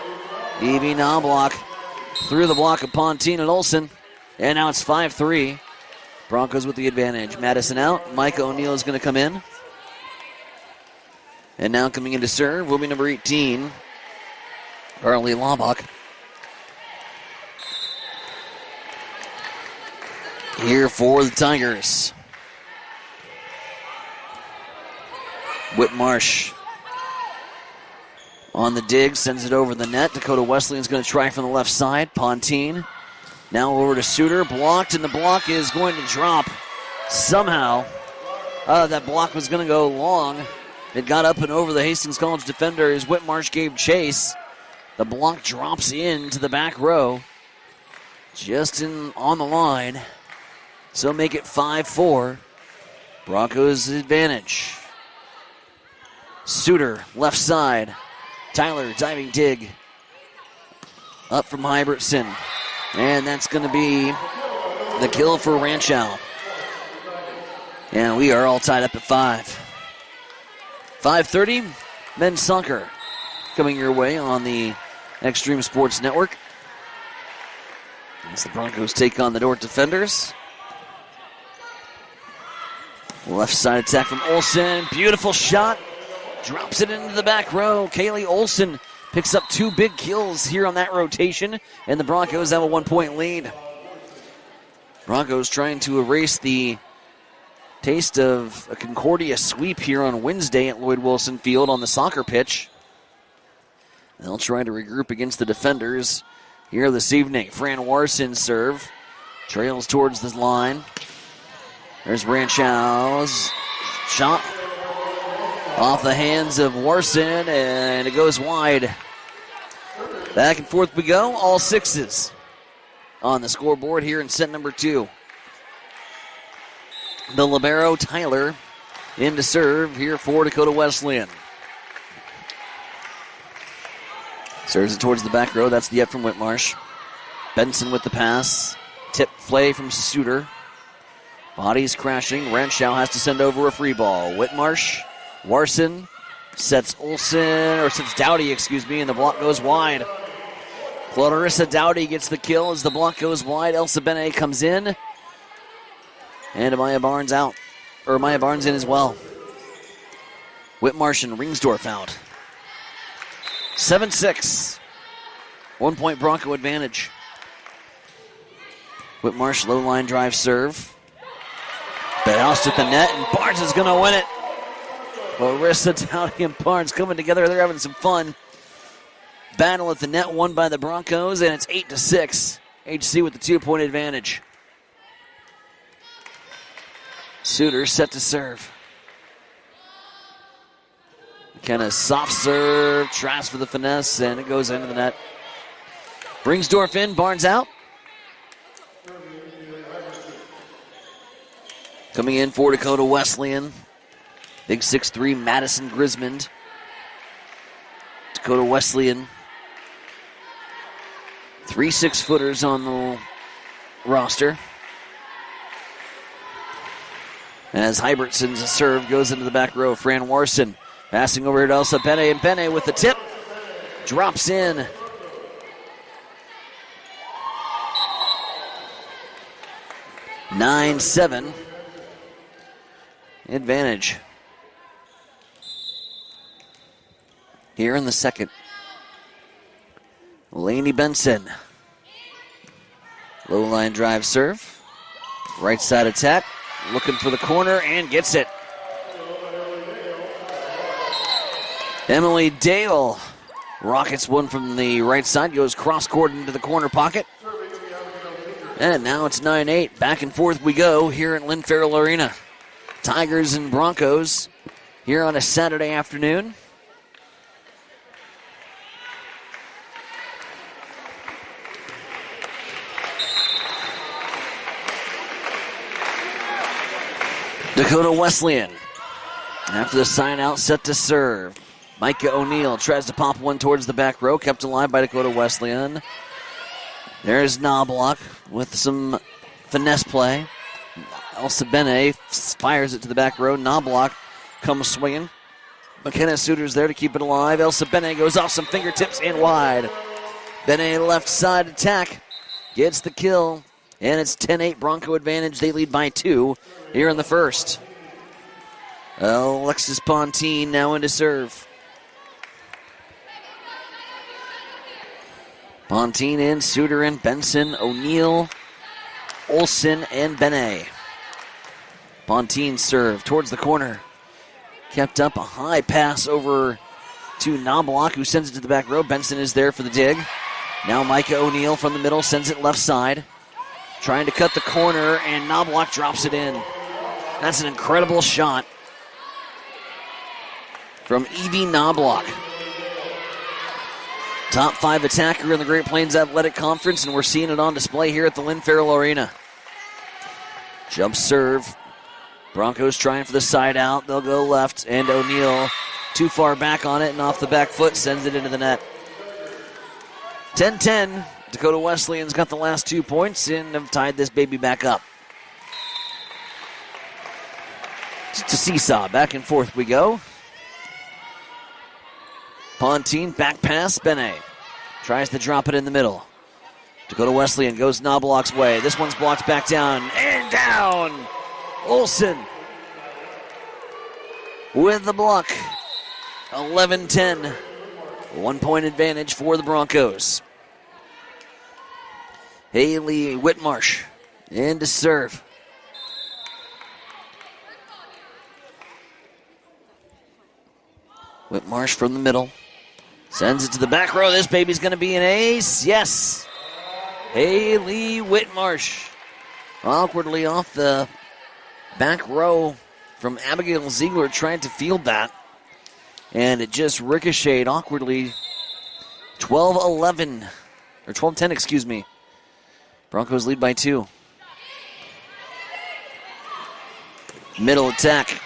S2: Evie Knobloch through the block of Pontine and Olsen. And now it's 5-3. Broncos with the advantage. Madison out. Micah O'Neill is going to come in. And now coming in to serve will be number 18, Carly Laubach. Here for the Tigers. Whitmarsh on the dig, sends it over the net. Dakota Wesleyan's going to try from the left side. Pontine now over to Suter. Blocked, and the block is going to drop somehow. That block was going to go long. It got up and over the Hastings College defender as Whitmarsh gave chase. The block drops into the back row. Just on the line. So make it 5-4. Broncos advantage. Suter, left side. Tyler, diving dig. Up from Hybertson. And that's going to be the kill for Ranchow. And we are all tied up at 5. 5:30, men's soccer coming your way on the Extreme Sports Network. As the Broncos take on the Dordt defenders. Left side attack from Olsen. Beautiful shot. Drops it into the back row. Kaylee Olsen picks up 2 big kills here on that rotation. And the Broncos have a 1-point lead. Broncos trying to erase the taste of a Concordia sweep here on Wednesday at Lloyd Wilson Field on the soccer pitch. They'll try to regroup against the defenders here this evening. Fran Warson serve. Trails towards the line. There's Ranchow's shot off the hands of Warson, and it goes wide. Back and forth we go. All 6s on the scoreboard here in set number 2. The libero, Tyler, in to serve here for Dakota Wesleyan. Serves it towards the back row. That's the up from Whitmarsh. Benson with the pass. Tip play from Suter. Bodies crashing. Renshaw has to send over a free ball. Whitmarsh, Warson sets Dowdy, and the block goes wide. Clarissa Dowdy gets the kill as the block goes wide. Elsa Bene comes in. And Amaya Barnes out. Or Amaya Barnes in as well. Whitmarsh and Ringsdorf out. 7-6. 1-point Bronco advantage. Whitmarsh low line drive serve. Bounced at the net, and Barnes is going to win it. Clarissa Dowdy and Barnes coming together. They're having some fun. Battle at the net won by the Broncos, and it's 8-6. HC with the 2-point advantage. Suter set to serve. McKenna soft serve, tries for the finesse, and it goes into the net. Bringsdorf in, Barnes out. Coming in for Dakota Wesleyan, big 6'3", Madison Grismond. Dakota Wesleyan, 3 6-footers on the roster. As Hybertson's serve goes into the back row, Fran Warson passing over to Elsa Penne, and Penne with the tip, drops in. (9-7) advantage here in the second. Lainey Benson, low line drive serve, right side attack, looking for the corner and gets it. Emily Dale rockets one from the right side, goes cross court into the corner pocket. And now it's 9-8. Back and forth we go here at Lynn Farrell Arena. Tigers and Broncos here on a Saturday afternoon. Dakota Wesleyan, after the sign out, set to serve. Micah O'Neill tries to pop one towards the back row, kept alive by Dakota Wesleyan. There's Knobloch with some finesse play. Elsa Bene fires it to the back row. Knobloch comes swinging. McKenna Suter's there to keep it alive. Elsa Bene goes off some fingertips and wide. Bene left side attack, gets the kill, and it's 10-8 Bronco advantage. They lead by 2 here in the first. Alexis Pontine now into serve. Pontine in, Suter in, Benson, O'Neill, Olsen, and Bene. Pontine serve towards the corner. Kept up a high pass over to Knobloch, who sends it to the back row. Benson is there for the dig. Now Micah O'Neill from the middle sends it left side. Trying to cut the corner, and Knobloch drops it in. That's an incredible shot from Evie Knobloch. Top 5 attacker in the Great Plains Athletic Conference, and we're seeing it on display here at the Lynn Farrell Arena. Jump serve. Broncos trying for the side out. They'll go left, and O'Neill too far back on it, and off the back foot sends it into the net. 10-10. Dakota Wesleyan's got the last 2 points and have tied this baby back up. Just a seesaw. Back and forth we go. Pontine, back pass, Bene. Tries to drop it in the middle. Dakota Wesleyan goes Knobloch's way. This one's blocked back down, and down! Olsen with the block. 11-10. 1 point advantage for the Broncos. Haley Whitmarsh in to serve. Whitmarsh from the middle. Sends it to the back row. This baby's going to be an ace. Yes. Haley Whitmarsh. Awkwardly off the back row from Abigail Ziegler, trying to field that. And it just ricocheted awkwardly. 12-11. Or 12-10, excuse me. Broncos lead by 2. Middle attack.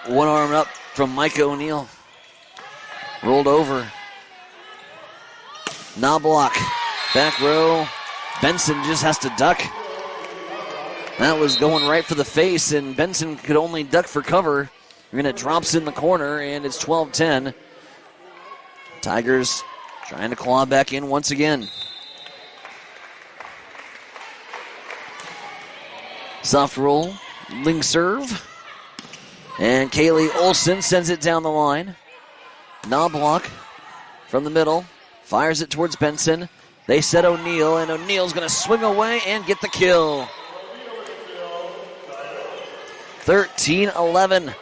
S2: One arm up from Micah O'Neill. Rolled over. Knobloch. Back row. Benson just has to duck. That was going right for the face, and Benson could only duck for cover. And it drops in the corner, and it's 12-10. Tigers trying to claw back in once again. Soft roll, Ling serve. And Kaylee Olsen sends it down the line. Knobloch from the middle, fires it towards Benson. They set O'Neill, and O'Neill's going to swing away and get the kill. 13-11.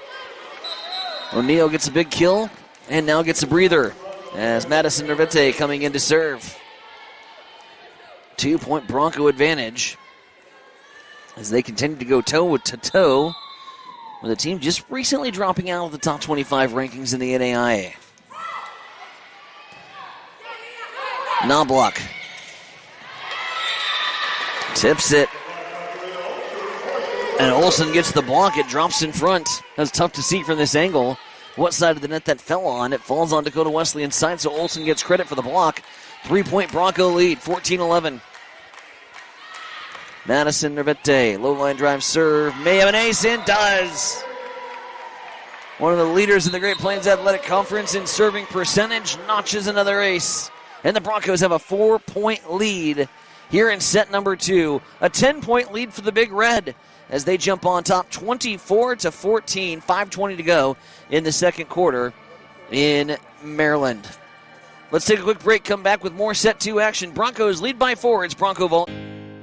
S2: O'Neill gets a big kill and now gets a breather as Madison Nervete coming in to serve. 2-point Bronco advantage as they continue to go toe-to-toe with a team just recently dropping out of the top 25 rankings in the NAIA. Knobloch Tips it. And Olsen gets the block. It drops in front. That's tough to see from this angle. What side of the net that fell on. It falls on Dakota Wesleyan side, so Olsen gets credit for the block. 3-point Bronco lead, 14-11. Madison Nervette, low line drive serve. May have an ace in, does. One of the leaders in the Great Plains Athletic Conference in serving percentage notches another ace. And the Broncos have a 4-point lead here in set number 2. A 10-point lead for the Big Red as they jump on top 24-14, 5:20 to go in the second quarter in Maryland. Let's take a quick break, come back with more set 2 action. Broncos lead by 4. It's Bronco Vol.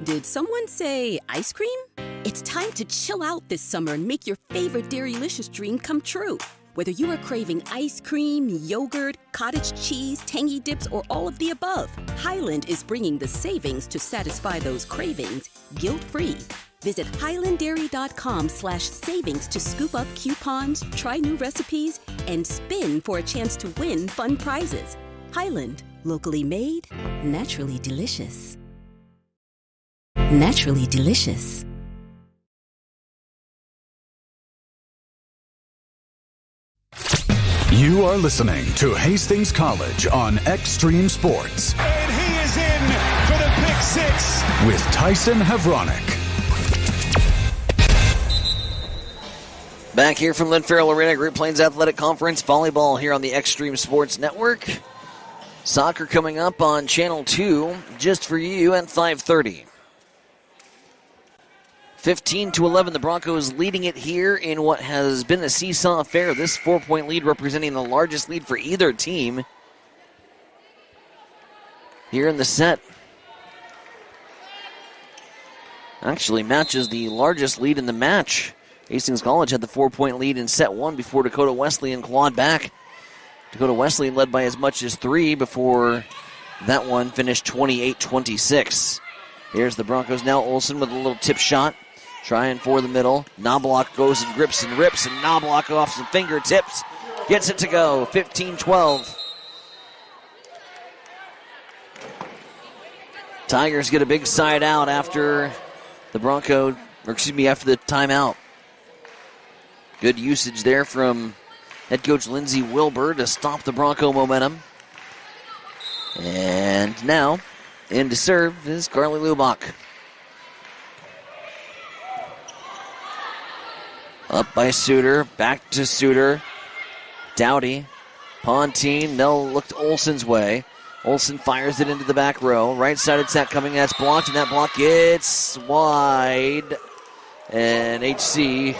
S10: Did someone say ice cream? It's time to chill out this summer and make your favorite Dairylicious dream come true. Whether you are craving ice cream, yogurt, cottage cheese, tangy dips, or all of the above, Highland is bringing the savings to satisfy those cravings guilt-free. Visit highlanddairy.com/savings to scoop up coupons, try new recipes, and spin for a chance to win fun prizes. Highland, locally made, naturally delicious. Naturally delicious.
S7: You are listening to Hastings College on Extreme Sports.
S8: And he is in for the pick 6.
S7: With Tyson Havronik.
S2: Back here from Lynn Farrell Arena, Great Plains Athletic Conference volleyball here on the Extreme Sports Network. Soccer coming up on Channel 2 just for you at 5:30. 15-11, the Broncos leading it here in what has been a seesaw affair. This 4-point lead representing the largest lead for either team here in the set. Actually matches the largest lead in the match. Hastings College had the 4-point lead in set 1 before Dakota Wesleyan clawed back. Dakota Wesleyan led by as much as 3 before that one finished 28-26. Here's the Broncos now. Olsen with a little tip shot. Trying for the middle. Knobloch goes and grips and rips, and Knobloch off some fingertips. Gets it to go. 15-12. Tigers get a big side out after the after the timeout. Good usage there from head coach Lindsey Wilbur to stop the Bronco momentum. And now, in to serve is Carly Lubach. Up by Suter, back to Suter. Dowdy, Pontine, they'll look to Olsen's way. Olsen fires it into the back row. Right-sided set coming, that's blocked, and that block gets wide. And HC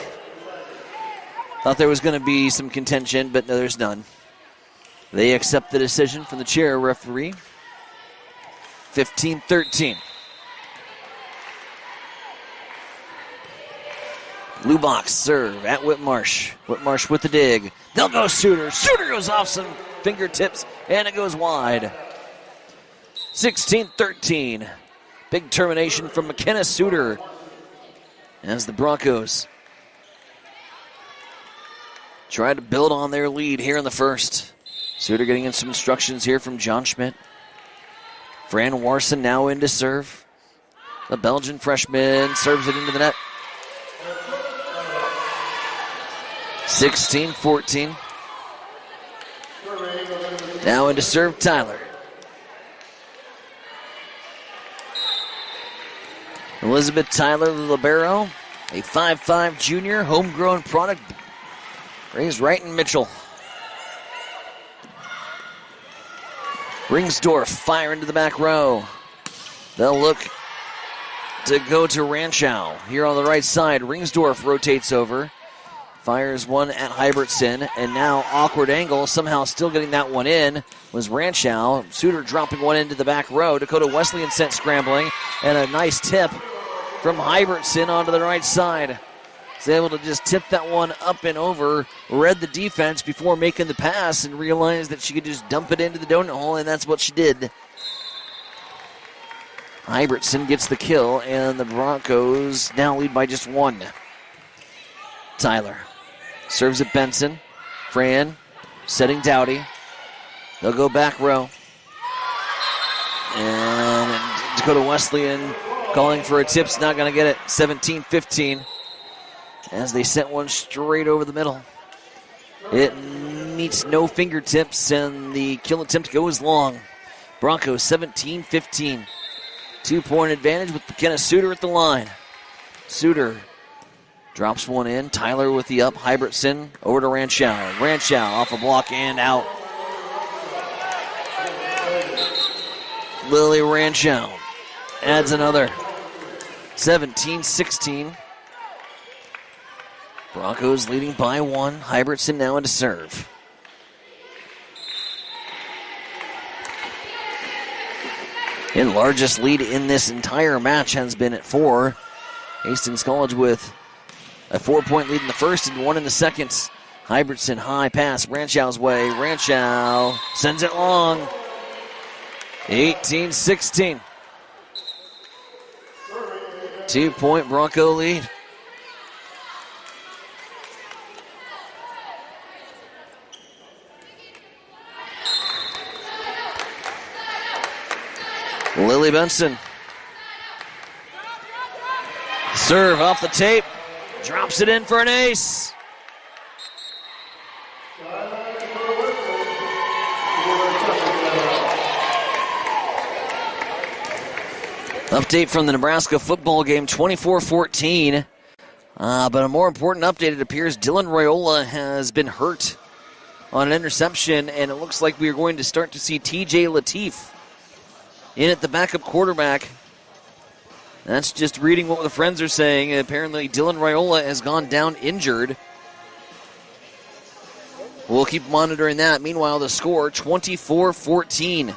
S2: thought there was going to be some contention, but no, there's none. They accept the decision from the chair referee. 15-13. Lubach serve at Whitmarsh. Whitmarsh with the dig. They'll go Suter. Suter goes off some fingertips, and it goes wide. 16-13. Big termination from McKenna Suter as the Broncos try to build on their lead here in the first. Suter getting in some instructions here from John Schmidt. Fran Warson now in to serve. The Belgian freshman serves it into the net. 16-14. Now in to serve Tyler. Elizabeth Tyler, the libero, a 5'5 junior, homegrown product, raised right in Mitchell. Ringsdorf fire into the back row. They'll look to go to Ranchow here on the right side. Ringsdorf rotates over. Fires one at Hybertson, and now awkward angle, somehow still getting that one in, was Ranchow. Suter dropping one into the back row. Dakota Wesleyan sent scrambling, and a nice tip from Hybertson onto the right side. Was able to just tip that one up and over, read the defense before making the pass, and realized that she could just dump it into the donut hole, and that's what she did. Hybertson gets the kill, and the Broncos now lead by just 1. Tyler serves at Benson. Fran setting Dowdy. They'll go back row. And Dakota Wesleyan Calling for a tip's not going to get it. 17-15 as they set one straight over the middle. It meets no fingertips, and the kill attempt goes long. Broncos 17-15. 2-point advantage with McKenna Suter at the line. Suter drops one in. Tyler with the up. Hybertson over to Ranchow. Ranchow off a block and out. Lily Ranchow adds another. 17-16. Broncos leading by one. Hybertson now into serve. The largest lead in this entire match has been at 4. Hastings College with a 4-point lead in the first and 1 in the second. Hybertson high pass Ranchow's way. Ranchow sends it long. 18-16. 2-point Bronco lead. Lily Benson. Serve off the tape. Drops it in for an ace. Update from the Nebraska football game, 24-14. But a more important update, it appears Dylan Raiola has been hurt on an interception, and it looks like we are going to start to see TJ Lateef in at the backup quarterback. That's just reading what the friends are saying. Apparently, Dylan Raiola has gone down injured. We'll keep monitoring that. Meanwhile, the score, 24-14.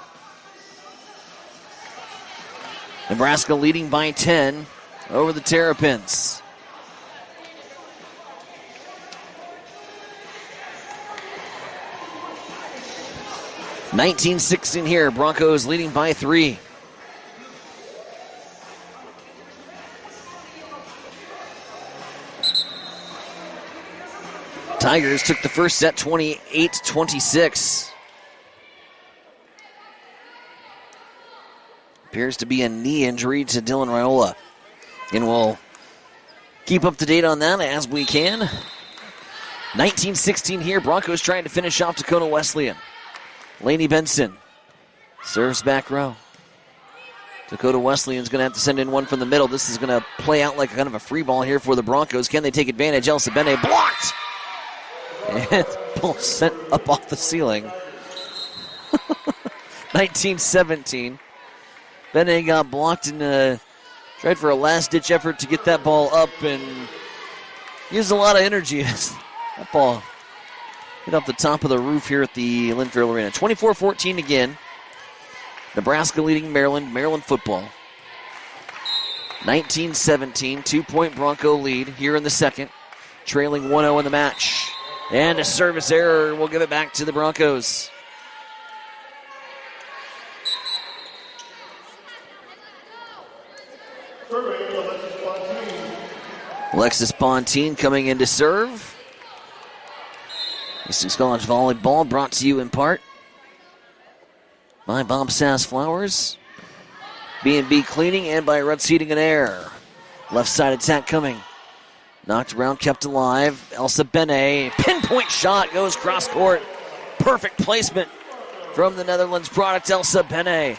S2: Nebraska leading by 10 over the Terrapins. (19-16) here. Broncos leading by 3. Tigers took the first set 28-26. Appears to be a knee injury to Dylan Raiola. And we'll keep up to date on that as we can. 19-16 here. Broncos trying to finish off Dakota Wesleyan. Lainey Benson serves back row. Dakota Wesleyan's going to have to send in one from the middle. This is going to play out like kind of a free ball here for the Broncos. Can they take advantage? Elsa Bene blocked. And ball sent up off the ceiling. 19-17. Bene got blocked and tried for a last-ditch effort to get that ball up and used a lot of energy. That ball hit off the top of the roof here at the Lynn Farrell Arena. 24-14 again. Nebraska leading Maryland. Maryland football. 19-17. 2-point Bronco lead here in the second. Trailing 1-0 in the match. And a service error will give it back to the Broncos. Alexis Bonteen coming in to serve. Hastings College volleyball brought to you in part by Bob Sass Flowers, B&B Cleaning, and by Ruts Heating and Air. Left side attack coming. Knocked around, kept alive. Elsa Bene, pinpoint shot, goes cross court. Perfect placement from the Netherlands product, Elsa Bene.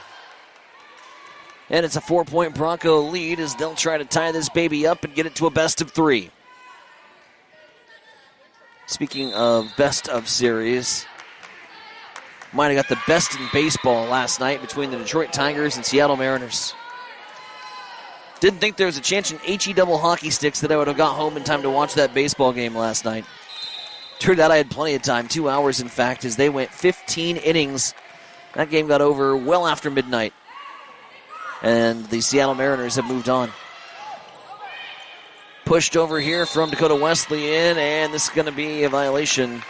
S2: And it's a 4-point Bronco lead as they'll try to tie this baby up and get it to a best of 3. Speaking of best of series, might have got the best in baseball last night between the Detroit Tigers and Seattle Mariners. Didn't think there was a chance in HE double hockey sticks that I would have got home in time to watch that baseball game last night. Turned out I had plenty of time, 2 hours in fact, as they went 15 innings. That game got over well after midnight. And the Seattle Mariners have moved on. Pushed over here from Dakota Wesleyan, and this is going to be a violation.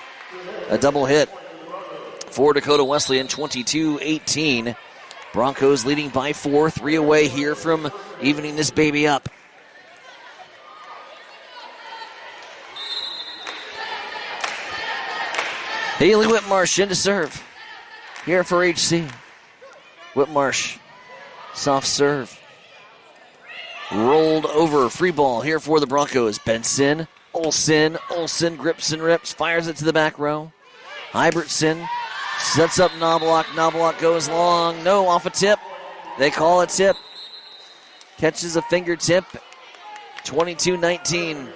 S2: A double hit for Dakota Wesleyan, 22-18. Broncos leading by 4, 3 away here from evening this baby up. Haley Whitmarsh in to serve here for HC. Whitmarsh, soft serve. rolled over. Free ball here for the Broncos. Benson, Olsen grips and rips, fires it to the back row. Hybertson sets up Knobloch. Knobloch goes long. No, off a tip. They call a tip. Catches a fingertip. 22-19.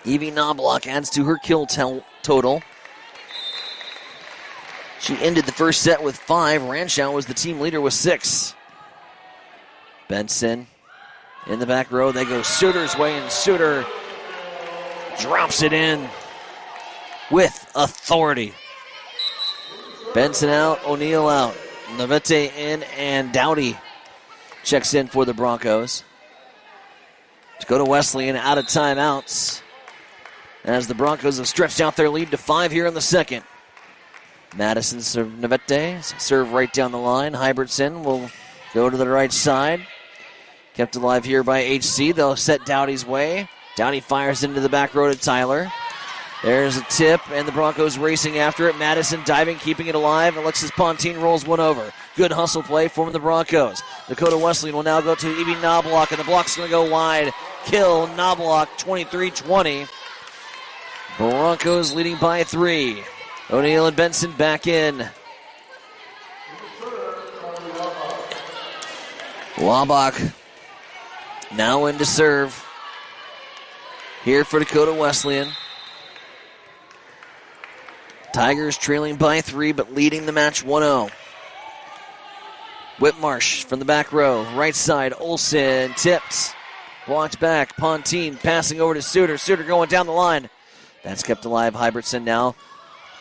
S2: Evie Knobloch adds to her kill total. She ended the first set with 5. Ranshaw was the team leader with 6. Benson in the back row. They go Suter's way, and Suter drops it in with authority. Benson out, O'Neal out. Navete in, and Dowdy checks in for the Broncos. Dakota Wesleyan out of timeouts as the Broncos have stretched out their lead to 5 here in the second. Madison serve Navete, serve right down the line. Hybertson will go to the right side. Kept alive here by HC. They'll set Dowdy's way. Dowdy fires into the back row to Tyler. There's a tip, and the Broncos racing after it. Madison diving, keeping it alive. Alexis Pontine rolls one over. Good hustle play from the Broncos. Dakota Wesleyan will now go to Evie Knobloch, and the block's going to go wide. Kill Knobloch, 23-20. Broncos leading by 3. O'Neal and Benson back in. Wabach now in to serve. Here for Dakota Wesleyan. Tigers trailing by 3, but leading the match 1-0. Whitmarsh from the back row. Right side, Olsen tipped. Blocked back. Pontine passing over to Suter. Suter going down the line. That's kept alive. Hybertson now.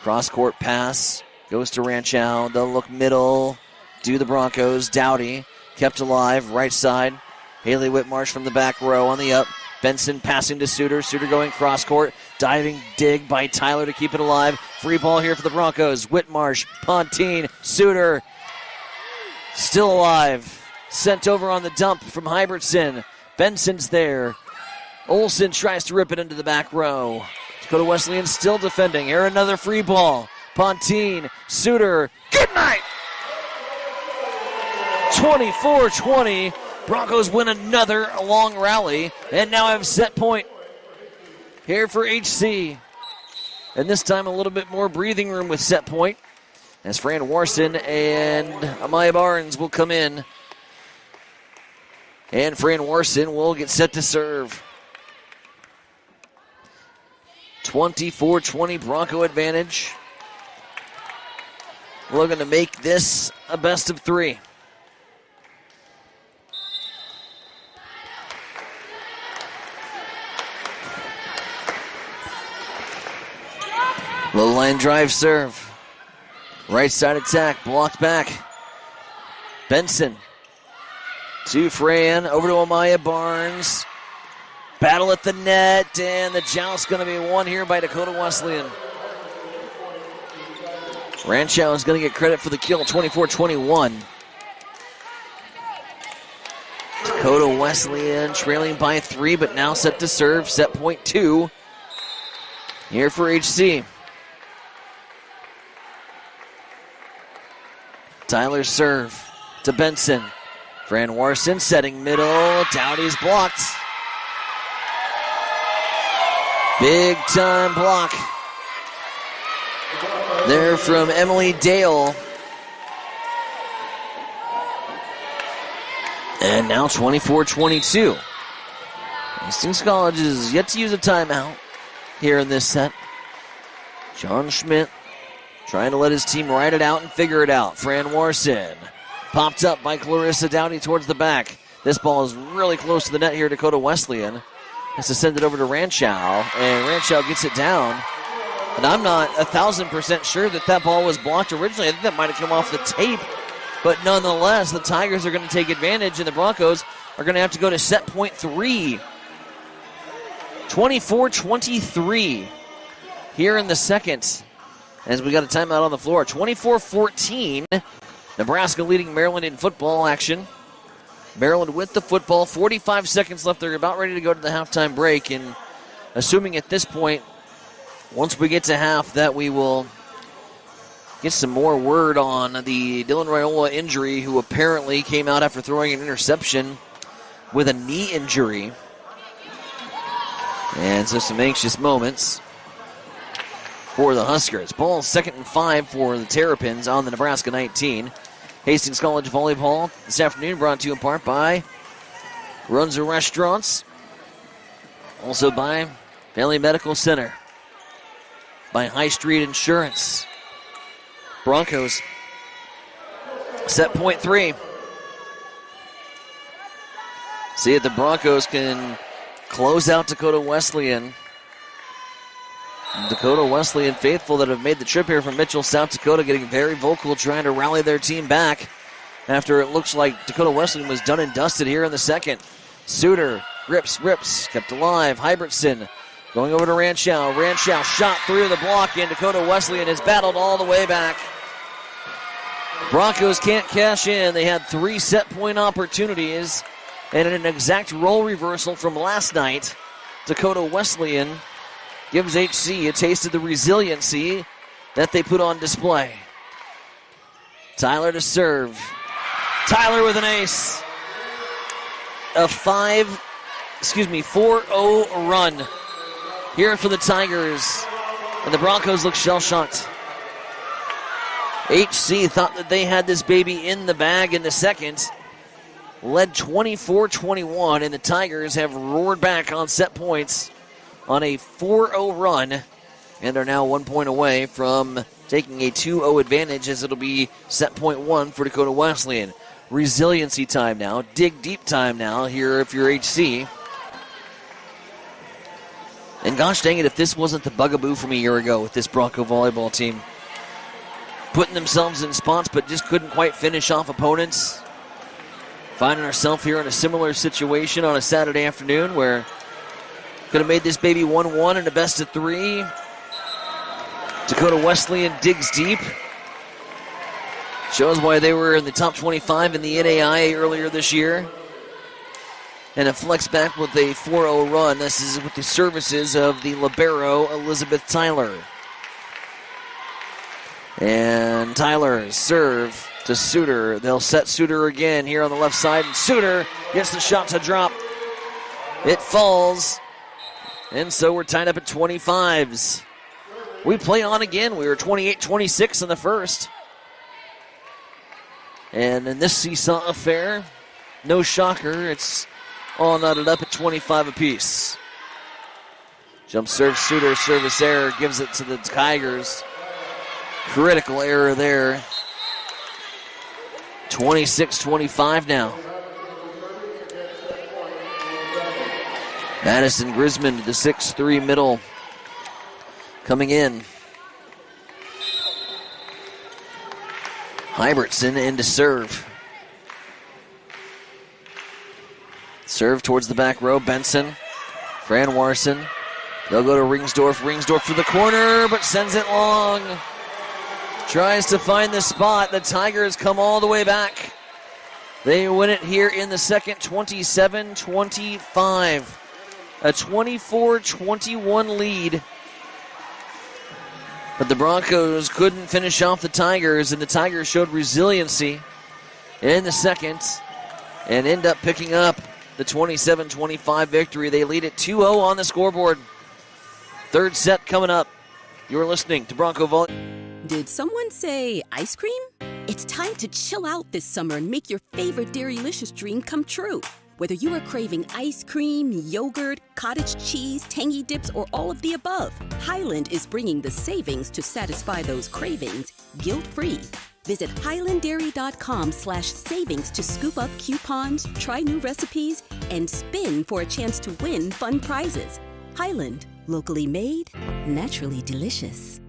S2: Cross-court pass. Goes to Ranchow. They'll look middle. Do the Broncos. Dowdy kept alive. Right side. Haley Whitmarsh from the back row on the up. Benson passing to Suter. Suter going cross-court. Diving dig by Tyler to keep it alive. Free ball here for the Broncos. Whitmarsh, Pontine, Suter. Still alive. Sent over on the dump from Hybertson. Benson's there. Olsen tries to rip it into the back row. Dakota Wesleyan still defending. Here another free ball. Pontine, Suter. Good night! 24-20. Broncos win another long rally and now have set point here for HC. And this time a little bit more breathing room with set point as Fran Warson and Amaya Barnes will come in. And Fran Warson will get set to serve. 24-20 Bronco advantage. Looking to make this a best of 3. Low line drive serve. Right side attack, blocked back. Benson to Fran, over to Amaya Barnes. Battle at the net, and the joust going to be won here by Dakota Wesleyan. Ranchow is going to get credit for the kill, 24-21. Dakota Wesleyan trailing by 3, but now set to serve, set point 2 here for HC. Tyler serve to Benson. Fran Warson setting middle. Dowdy's blocked. Big time block there from Emily Dale. And now 24-22. Hastings College is yet to use a timeout here in this set. John Schmidt trying to let his team ride it out and figure it out. Fran Warson popped up by Clarissa Dowdy towards the back. This ball is really close to the net here. Dakota Wesleyan has to send it over to Ranchow, and Ranchow gets it down. And I'm not 1,000% sure that ball was blocked originally. I think that might have come off the tape. But nonetheless, the Tigers are going to take advantage, and the Broncos are going to have to go to set point 3. 24-23 here in the second, as we got a timeout on the floor. 24-14, Nebraska leading Maryland in football action. Maryland with the football, 45 seconds left. They're about ready to go to the halftime break, and assuming at this point, once we get to half, that we will get some more word on the Dylan Raiola injury, who apparently came out after throwing an interception with a knee injury. And so some anxious moments for the Huskers. Ball 2nd and 5 for the Terrapins on the Nebraska 19. Hastings College Volleyball this afternoon brought to you in part by Runza Restaurants. Also by Family Medical Center. By High Street Insurance. Broncos set point 3. See if the Broncos can close out Dakota Wesleyan. Dakota Wesleyan faithful that have made the trip here from Mitchell, South Dakota, getting very vocal, trying to rally their team back after it looks like Dakota Wesleyan was done and dusted here in the second. Suter rips, kept alive. Hybertson going over to Ranchow. Ranchow shot through the block, and Dakota Wesleyan has battled all the way back. Broncos can't cash in. They had 3 set point opportunities, and in an exact role reversal from last night, Dakota Wesleyan gives HC a taste of the resiliency that they put on display. Tyler to serve. Tyler with an ace. A 4-0 run here for the Tigers. And the Broncos look shell-shocked. HC thought that they had this baby in the bag in the second. Led 24-21, and the Tigers have roared back on set points on a 4-0 run and are now 1 point away from taking a 2-0 advantage, as it'll be set point 1 for Dakota Wesleyan. Resiliency time now, dig deep time now here if you're HC. And gosh dang it, if this wasn't the bugaboo from a year ago with this Bronco volleyball team. Putting themselves in spots but just couldn't quite finish off opponents. Finding ourselves here in a similar situation on a Saturday afternoon where could have made this baby 1-1 in a best of 3. Dakota Wesleyan digs deep. Shows why they were in the top 25 in the NAIA earlier this year. And it flex back with a 4-0 run. This is with the services of the libero, Elizabeth Tyler. And Tyler serve to Suter. They'll set Suter again here on the left side. And Suter gets the shot to drop. It falls. And so we're tied up at 25s. We play on again. We were 28-26 in the first. And in this seesaw affair, no shocker, it's all knotted up at 25 apiece. Jump serve, Suter, service error, gives it to the Tigers. Critical error there. 26-25 now. Madison Grisman to the 6'3" middle. Coming in. Hybertson in to serve. Serve towards the back row. Benson. Fran Warson. They'll go to Ringsdorf. Ringsdorf for the corner, but sends it long. Tries to find the spot. The Tigers come all the way back. They win it here in the second, 27-25. A 24-21 lead. But the Broncos couldn't finish off the Tigers, and the Tigers showed resiliency in the second and end up picking up the 27-25 victory. They lead it 2-0 on the scoreboard. Third set coming up. You're listening to Bronco Volleyball.
S10: Did someone say ice cream? It's time to chill out this summer and make your favorite Dairylicious dream come true. Whether you are craving ice cream, yogurt, cottage cheese, tangy dips, or all of the above, Highland is bringing the savings to satisfy those cravings guilt-free. Visit highlanddairy.com/savings to scoop up coupons, try new recipes, and spin for a chance to win fun prizes. Highland, locally made, naturally delicious.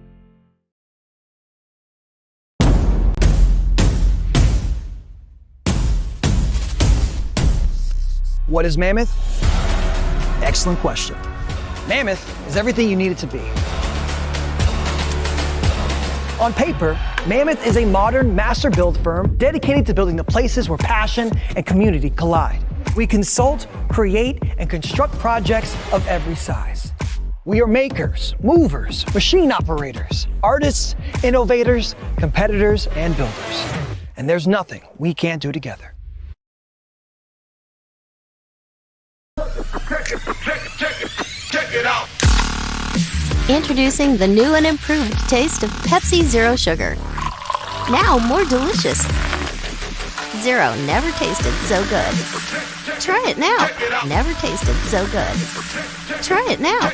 S11: What is Mammoth? Excellent question. Mammoth is everything you need it to be. On paper, Mammoth is a modern master build firm dedicated to building the places where passion and community collide. We consult, create, and construct projects of every size. We are makers, movers, machine operators, artists, innovators, competitors, and builders. And there's nothing we can't do together.
S13: Introducing the new and improved taste of Pepsi Zero Sugar. Now more delicious. Zero never tasted so good. Try it now. Never tasted so good. Try it now.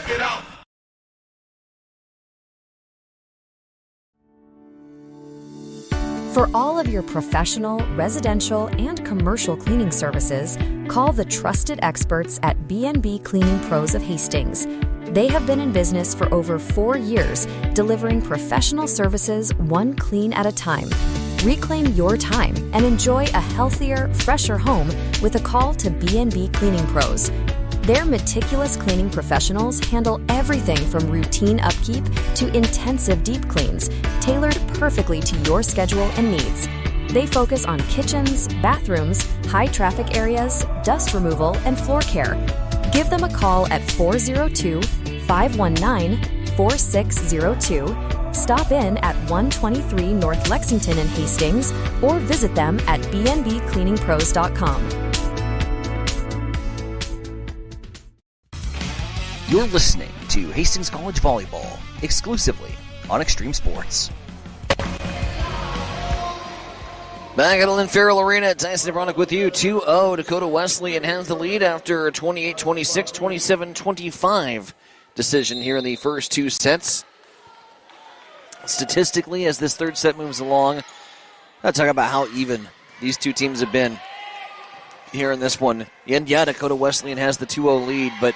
S19: For all of your professional, residential, and commercial cleaning services, call the trusted experts at B&B Cleaning Pros of Hastings. They have been in business for over 4 years, delivering professional services one clean at a time. Reclaim your time and enjoy a healthier, fresher home with a call to B&B Cleaning Pros. Their meticulous cleaning professionals handle everything from routine upkeep to intensive deep cleans, tailored perfectly to your schedule and needs. They focus on kitchens, bathrooms, high traffic areas, dust removal, and floor care. Give them a call at 402-519-4602. Stop in at 123 North Lexington in Hastings or visit them at bnbcleaningpros.com.
S2: You're listening to Hastings College Volleyball, exclusively on Extreme Sports. Back at Lynn Farrell Arena, Tyson Nevronic with you. 2-0, Dakota Wesleyan has the lead after a 28-26, 27-25 decision here in the first 2 sets. Statistically, as this third set moves along, I'll talk about how even these two teams have been here in this one. And yeah, Dakota Wesleyan has the 2-0 lead, but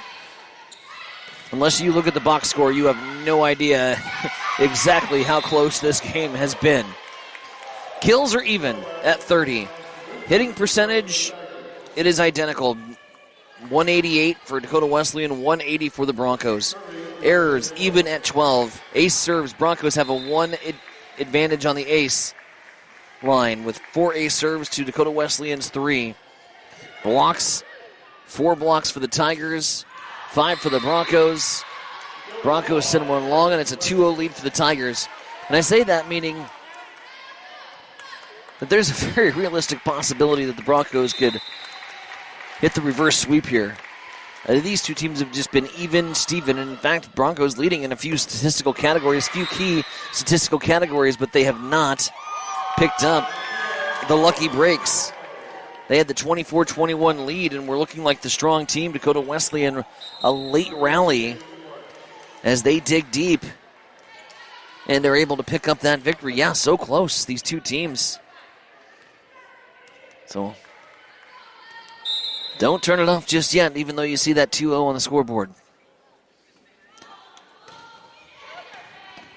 S2: unless you look at the box score, you have no idea exactly how close this game has been. Kills are even at 30. Hitting percentage, it is identical. 188 for Dakota Wesleyan, 180 for the Broncos. Errors even at 12. Ace serves. Broncos have a 1 advantage on the ace line with 4 ace serves to Dakota Wesleyan's 3. Blocks, 4 blocks for the Tigers, 5 for the Broncos. Broncos send one long, and it's a 2-0 lead for the Tigers. And I say that meaning that there's a very realistic possibility that the Broncos could hit the reverse sweep here. These two teams have just been even, Steven. And in fact, Broncos leading in a few statistical categories, few key statistical categories, but they have not picked up the lucky breaks. They had the 24-21 lead and were looking like the strong team. Dakota Wesleyan, a late rally as they dig deep. And they're able to pick up that victory. Yeah, so close, these two teams. So don't turn it off just yet, even though you see that 2-0 on the scoreboard.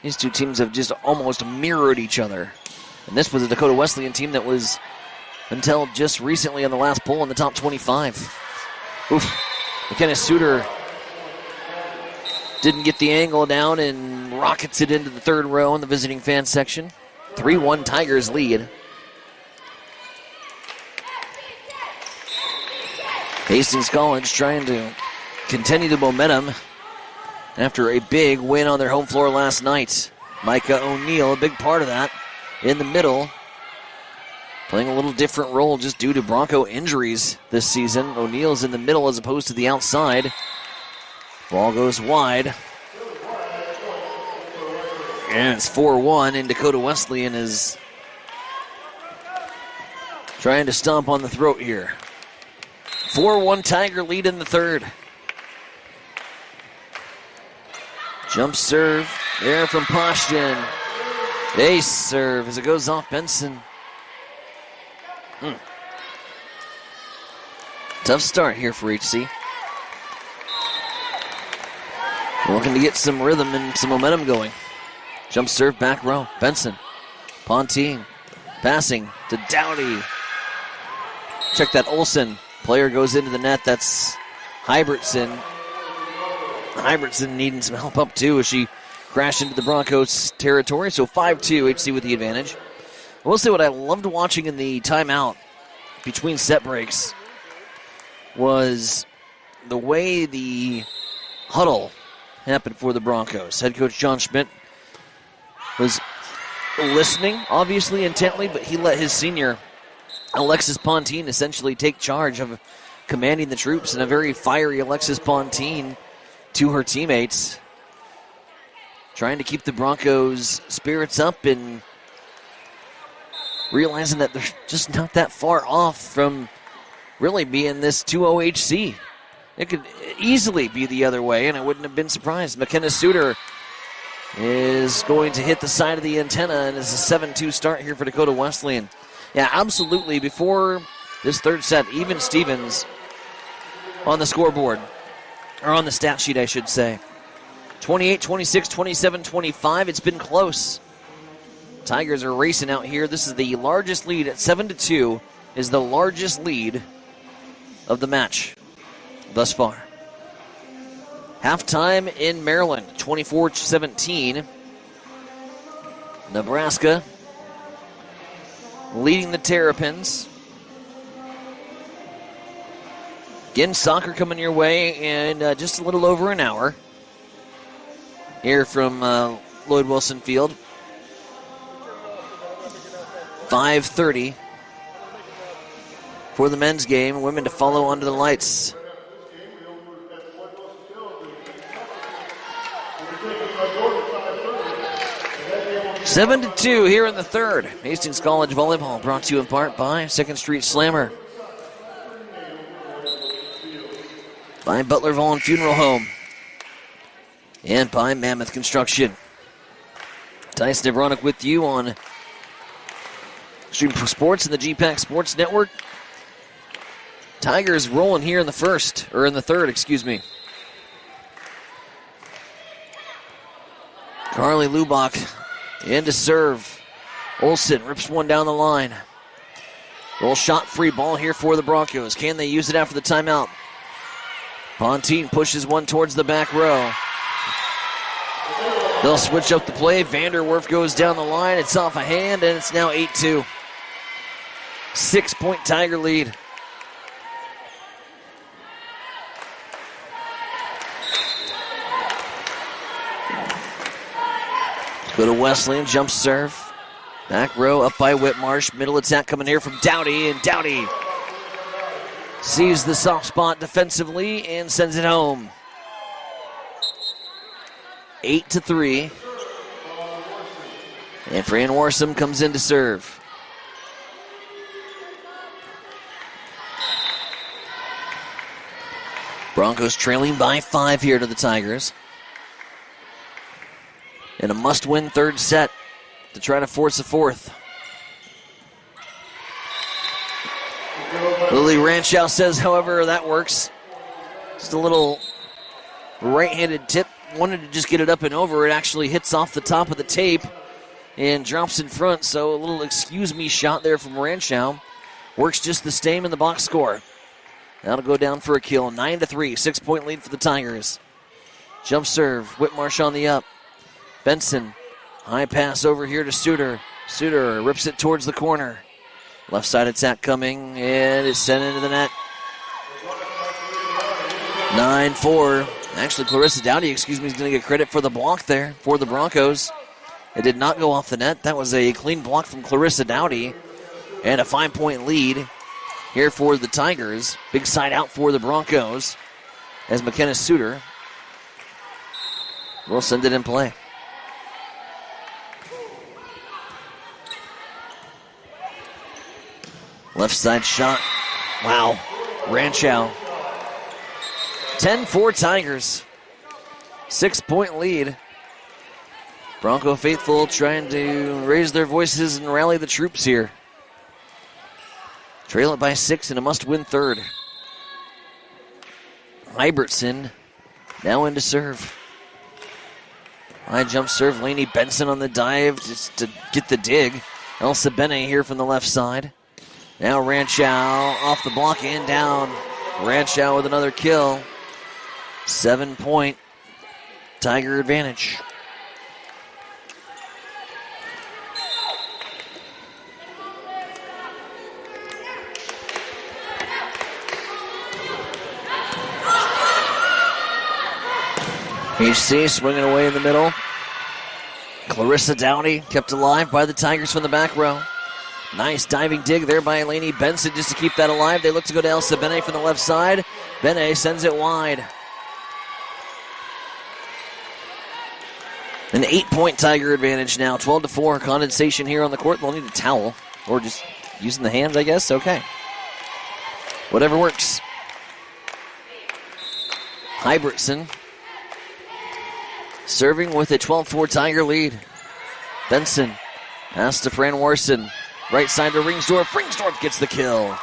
S2: These two teams have just almost mirrored each other. And this was a Dakota Wesleyan team that was, until just recently on the last poll, in the top 25. Oof. McKenna Suter didn't get the angle down and rockets it into the third row in the visiting fan section. 3-1 Tigers lead. Hastings College trying to continue the momentum after a big win on their home floor last night. Micah O'Neill, a big part of that, in the middle, playing a little different role just due to Bronco injuries this season. O'Neill's in the middle as opposed to the outside. Ball goes wide. And it's 4-1, and Dakota Wesleyan is trying to stomp on the throat here. 4-1 Tiger lead in the third. Jump serve there from Poshton. Ace serve as it goes off Benson. Tough start here for HC. Looking to get some rhythm and some momentum going. Jump serve back row. Benson. Pontine. Passing to Dowdy. Check that Olsen. Player goes into the net. That's Hybertson. Hybertson needing some help up too as she crashed into the Broncos territory. So 5-2, HC with the advantage. I will say what I loved watching in the timeout between set breaks was the way the huddle happened for the Broncos. Head coach John Schmidt was listening, obviously intently, but he let his senior Alexis Pontine essentially take charge of commanding the troops, and a very fiery Alexis Pontine to her teammates. trying to keep the Broncos' spirits up and realizing that they're just not that far off from really being this 2-0 HC. It could easily be the other way, and I wouldn't have been surprised. McKenna Suter is going to hit the side of the antenna, and it's a 7-2 start here for Dakota Wesleyan. Yeah, absolutely. Before this third set, even Stevens on the scoreboard, or on the stat sheet, I should say. 28, 26, 27, 25. It's been close. Tigers are racing out here. This is the largest lead at 7-2, is the largest lead of the match thus far. Halftime in Maryland, 24-17. Nebraska leading the Terrapins. Again, soccer coming your way in just a little over an hour here from Lloyd Wilson Field. 5:30 for the men's game. Women to follow under the lights. Seven to 2 here in the third. Hastings College volleyball brought to you in part by 2nd Street Slammer, by Butler Vollen Funeral Home, and by Mammoth Construction. Tyson Nevronic with you on Extreme Sports and the GPAC Sports Network. Tigers rolling here in the third, excuse me. Carly Lubach in to serve. Olsen rips one down the line. Little shot free ball here for the Broncos. Can they use it after the timeout? Pontine pushes one towards the back row. They'll switch up the play. Vanderwerf goes down the line. It's off a hand, and it's now 8-2. 6-point Tiger lead. Go to Wesleyan, jump serve. Back row up by Whitmarsh. Middle attack coming here from Dowdy, and Dowdy sees the soft spot defensively and sends it home. 8-3. And Fran Warsum comes in to serve. Broncos trailing by 5 here to the Tigers. And a must-win third set to try to force a fourth. Lily Ranchow says, however, that works. Just a little right-handed tip. Wanted to just get it up and over. It actually hits off the top of the tape and drops in front. So a little excuse-me shot there from Ranchow. Works just the same in the box score. That'll go down for a kill. 9-3, 6-point lead for the Tigers. Jump serve, Whitmarsh on the up. Benson, high pass over here to Suter. Suter rips it towards the corner. Left side attack coming, and it's sent into the net. 9-4. Actually, Clarissa Dowdy, is going to get credit for the block there for the Broncos. It did not go off the net. That was a clean block from Clarissa Dowdy. And a 5-point lead here for the Tigers. Big side out for the Broncos as McKenna Suter will send it in play. Left side shot. Wow. Ranchow. 10-4 Tigers. 6-point lead. Bronco faithful trying to raise their voices and rally the troops here. Trail it by 6 in a must-win third. Hybertson now in to serve. High jump serve. Lainey Benson on the dive just to get the dig. Elsa Bene here from the left side. Now Ranchow off the block and down. Ranchow with another kill. 7-point Tiger advantage. HC swinging away in the middle. Clarissa Dowdy kept alive by the Tigers from the back row. Nice diving dig there by Lainey Benson just to keep that alive. They look to go to Elsa Bene from the left side. Bene sends it wide. An 8-point Tiger advantage now. 12-4. Condensation here on the court. They'll need a towel. Or just using the hands, I guess. Okay. Whatever works. Hybertson serving with a 12-4 Tiger lead. Benson pass to Fran Warson. Right side to Ringsdorf. Ringsdorf gets the kill.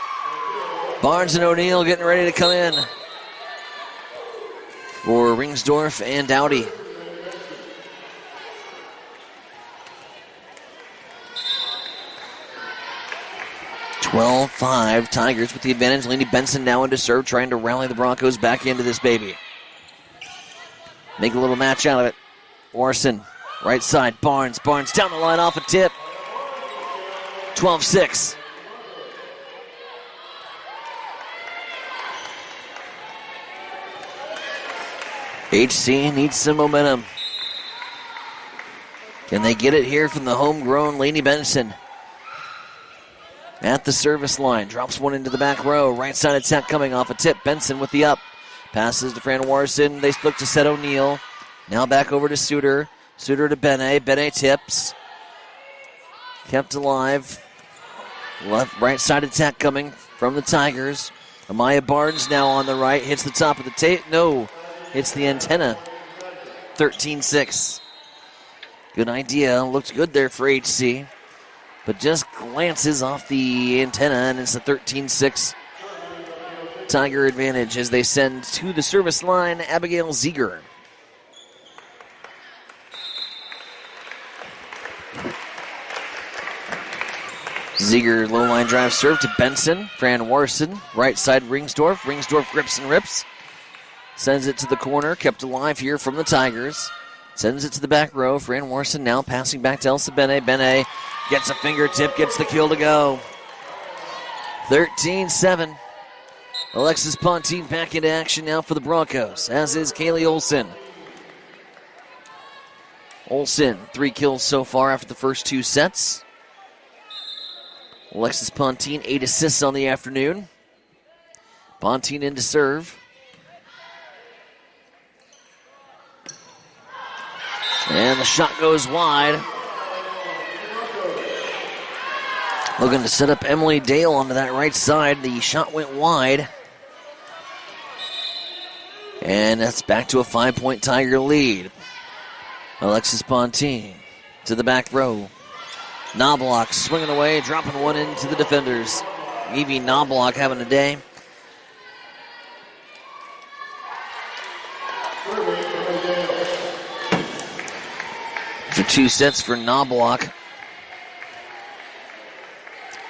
S2: Barnes and O'Neal getting ready to come in for Ringsdorf and Dowdy. (12-5) Tigers with the advantage. Laney Benson now into serve, trying to rally the Broncos back into this baby. Make a little match out of it. Orson, right side, Barnes. Barnes down the line off a tip. 12-6. HC needs some momentum. Can they get it here from the homegrown Laney Benson? At the service line, drops one into the back row. Right side attack coming off a tip. Benson with the up. Passes to Fran Warson. They look to set O'Neal. Now back over to Suter. Suter to Bene. Bene tips. Kept alive. Right side attack coming from the Tigers. Amaya Barnes now on the right. Hits the top of the tape. No. Hits the antenna. 13-6. Good idea. Looked good there for HC. But just glances off the antenna, and it's a 13-6 Tiger advantage as they send to the service line Abigail Ziegler. Ziegler low line drive serve to Benson. Fran Warson, right side Ringsdorf. Ringsdorf grips and rips. Sends it to the corner, kept alive here from the Tigers. Sends it to the back row. Fran Warson now passing back to Elsa Bene. Bene gets a fingertip, gets the kill to go. 13-7. Alexis Pontine back into action now for the Broncos, as is Kaylee Olsen. Olsen, 3 kills so far after the first 2 sets. Alexis Pontine, 8 assists on the afternoon. Pontine in to serve. And the shot goes wide. Looking to set up Emily Dale onto that right side. The shot went wide. And that's back to a 5-point Tiger lead. Alexis Pontine to the back row. Knobloch swinging away, dropping one into the defenders. Evie Knobloch having a day. For 2 sets for Knobloch.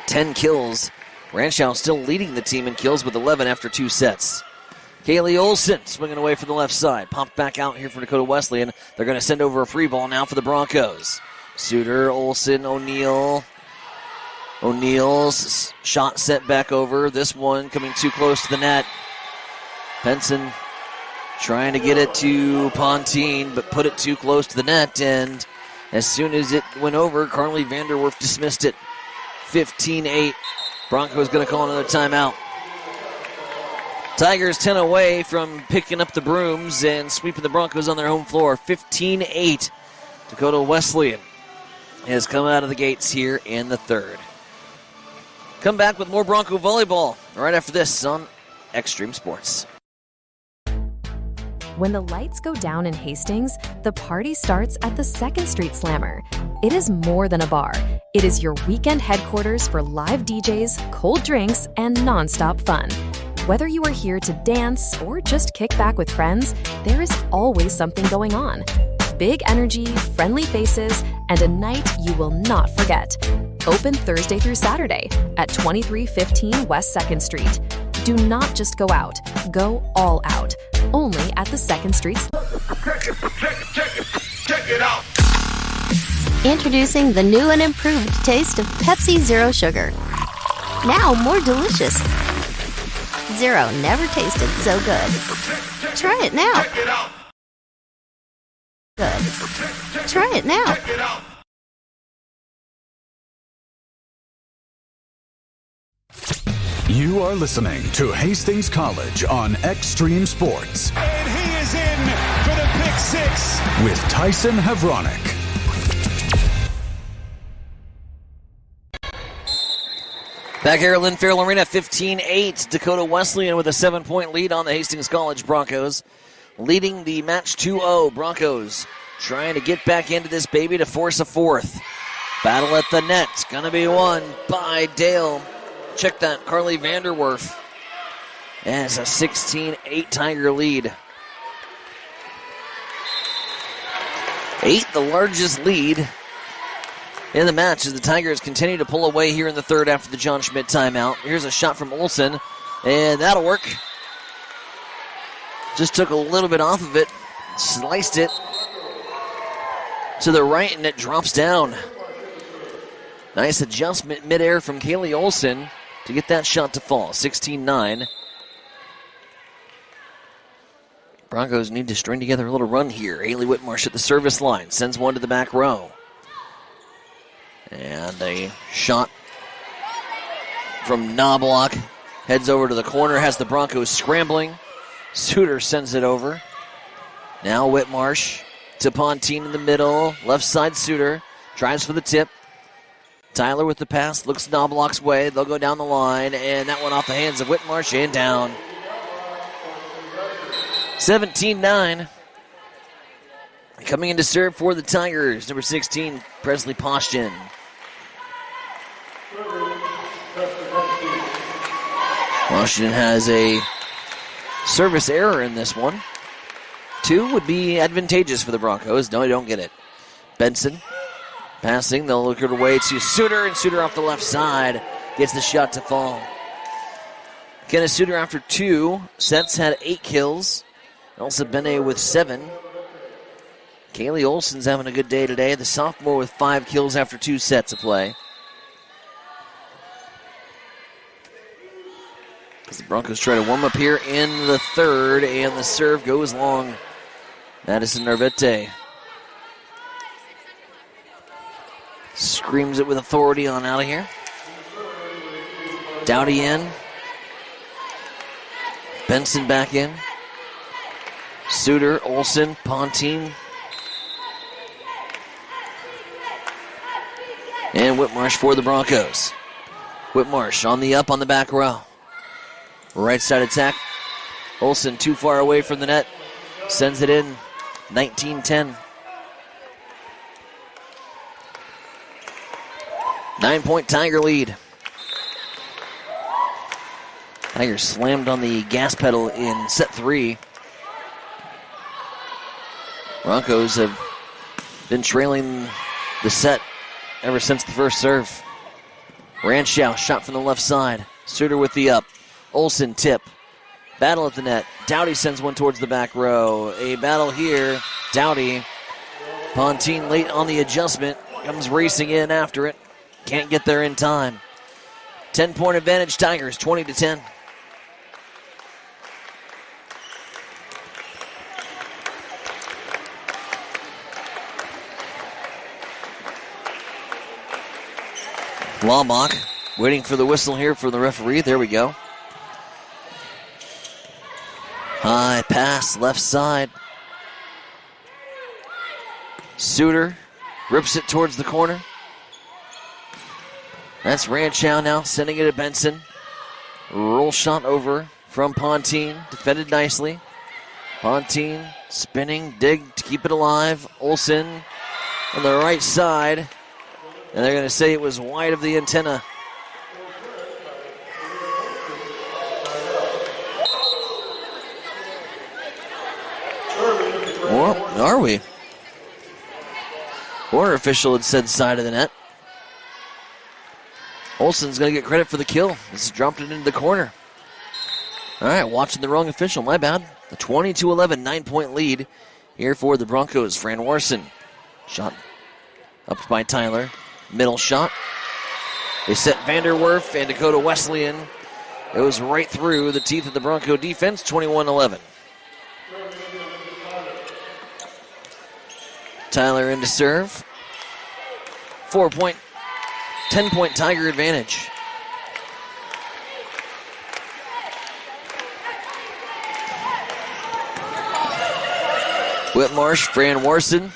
S2: 10 kills. Ranshow still leading the team in kills with 11 after 2 sets. Kaylee Olsen swinging away from the left side. Popped back out here for Dakota Wesleyan. They're going to send over a free ball now for the Broncos. Suter, Olsen, O'Neal. O'Neal's shot set back over. This one coming too close to the net. Benson trying to get it to Pontine, but put it too close to the net. And as soon as it went over, Carly Vanderwerf dismissed it. 15-8. Broncos going to call another timeout. Tigers 10 away from picking up the brooms and sweeping the Broncos on their home floor. 15-8. Dakota Wesleyan has come out of the gates here in the third. Come back with more Bronco volleyball right after this on Extreme Sports.
S19: When the lights go down in Hastings, the party starts at the 2nd Street Slammer. It is more than a bar. It is your weekend headquarters for live DJs, cold drinks, and nonstop fun. Whether you are here to dance or just kick back with friends, there is always something going on. Big energy, friendly faces, and a night you will not forget. Open Thursday through Saturday at 2315 West 2nd Street. Do not just go out, go all out. Only at the 2nd Street.
S8: Check it out.
S13: Introducing the new and improved taste of Pepsi Zero Sugar. Now more delicious. Zero never tasted so good. Try it now. Good. Try it now.
S7: You are listening to Hastings College on Extreme Sports.
S8: And he is in for the pick six.
S7: With Tyson Havronik.
S2: Back here at Lynn Farrell Arena, 15-8. Dakota Wesleyan with a 7-point lead on the Hastings College Broncos. Leading the match 2-0. Broncos trying to get back into this baby to force a fourth. Battle at the net. Gonna be won by Dale. Check that, Carly Vanderwerf. And it's a 16-8 Tiger lead. 8, the largest lead in the match as the Tigers continue to pull away here in the third after the John Schmidt timeout. Here's a shot from Olsen, and that'll work. Just took a little bit off of it, sliced it to the right, and it drops down. Nice adjustment midair from Kaylee Olsen to get that shot to fall. 16-9. Broncos need to string together a little run here. Haley Whitmarsh at the service line. Sends one to the back row. And a shot from Knobloch. Heads over to the corner. Has the Broncos scrambling. Suter sends it over. Now Whitmarsh to Pontine in the middle. Left side Suter. Tries for the tip. Tyler with the pass. Looks Knobloch's way. They'll go down the line. And that one off the hands of Whitmarsh and down. 17-9. Coming in to serve for the Tigers, number 16, Presley Poshton. Washington has a service error in this one. 2 would be advantageous for the Broncos. No, I don't get it. Benson passing. They'll look it away to Suter, and Suter off the left side gets the shot to fall. Kenneth Suter after 2 sets had 8 kills. Elsa Bene with 7. Kaylee Olsen's having a good day today. The sophomore with 5 kills after 2 sets of play. As the Broncos try to warm up here in the third, and the serve goes long. Madison Narvete screams it with authority on out of here. Dowdy in. Benson back in. Suter, Olsen, Pontine. And Whitmarsh for the Broncos. Whitmarsh on the up on the back row. Right side attack. Olsen too far away from the net. Sends it in. 19-10. 9-point Tiger lead. Tigers slammed on the gas pedal in set 3. Broncos have been trailing the set ever since the first serve. Ranshow shot from the left side. Suter with the up. Olsen tip. Battle at the net. Dowdy sends one towards the back row. A battle here. Dowdy. Pontine late on the adjustment. Comes racing in after it. Can't get there in time. 10-point advantage Tigers, 20-10. Lawmock waiting for the whistle here for the referee. There we go. High pass, left side. Suter rips it towards the corner. That's Ranchow now, sending it to Benson. Roll shot over from Pontine, defended nicely. Pontine spinning, dig to keep it alive. Olsen on the right side. And they're going to say it was wide of the antenna. Or are we? Corner official had said side of the net. Olsen's going to get credit for the kill. This dropped it into the corner. All right, watching the wrong official. My bad. The 20-11 9-point lead here for the Broncos. Fran Warson. Shot up by Tyler. Middle shot. They set Vanderwerf and Dakota Wesleyan. It was right through the teeth of the Bronco defense. 21-11. Tyler in to serve. 10-point Tiger advantage. Whitmarsh, Fran Warson.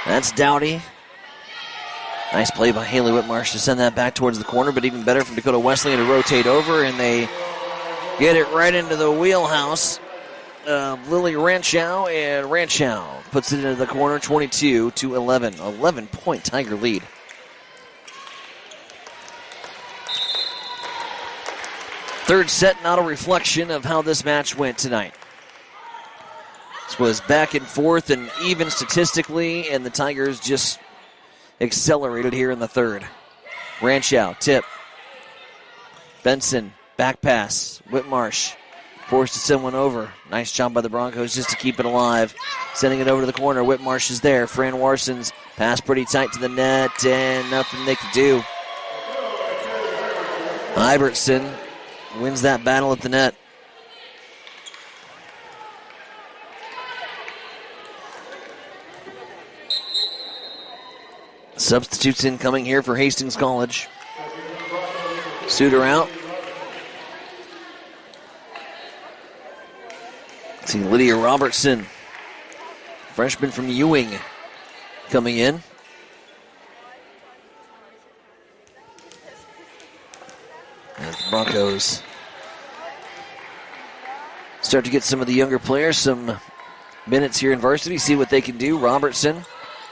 S2: That's Dowdy. Nice play by Haley Whitmarsh to send that back towards the corner, but even better from Dakota Wesleyan to rotate over, and they get it right into the wheelhouse of Lily Ranchow, and Ranchow puts it into the corner, 22-11. 11-point Tiger lead. Third set, not a reflection of how this match went tonight. This was back and forth and even statistically, and the Tigers just accelerated here in the third. Ranchow, tip. Benson, back pass. Whitmarsh forced to send one over. Nice job by the Broncos just to keep it alive. Sending it over to the corner. Whitmarsh is there. Fran Warson's pass pretty tight to the net, and nothing they could do. Iverson wins that battle at the net. Substitutes incoming here for Hastings College. Suter out. See Lydia Robertson, freshman from Ewing, coming in. As the Broncos start to get some of the younger players some minutes here in varsity, see what they can do. Robertson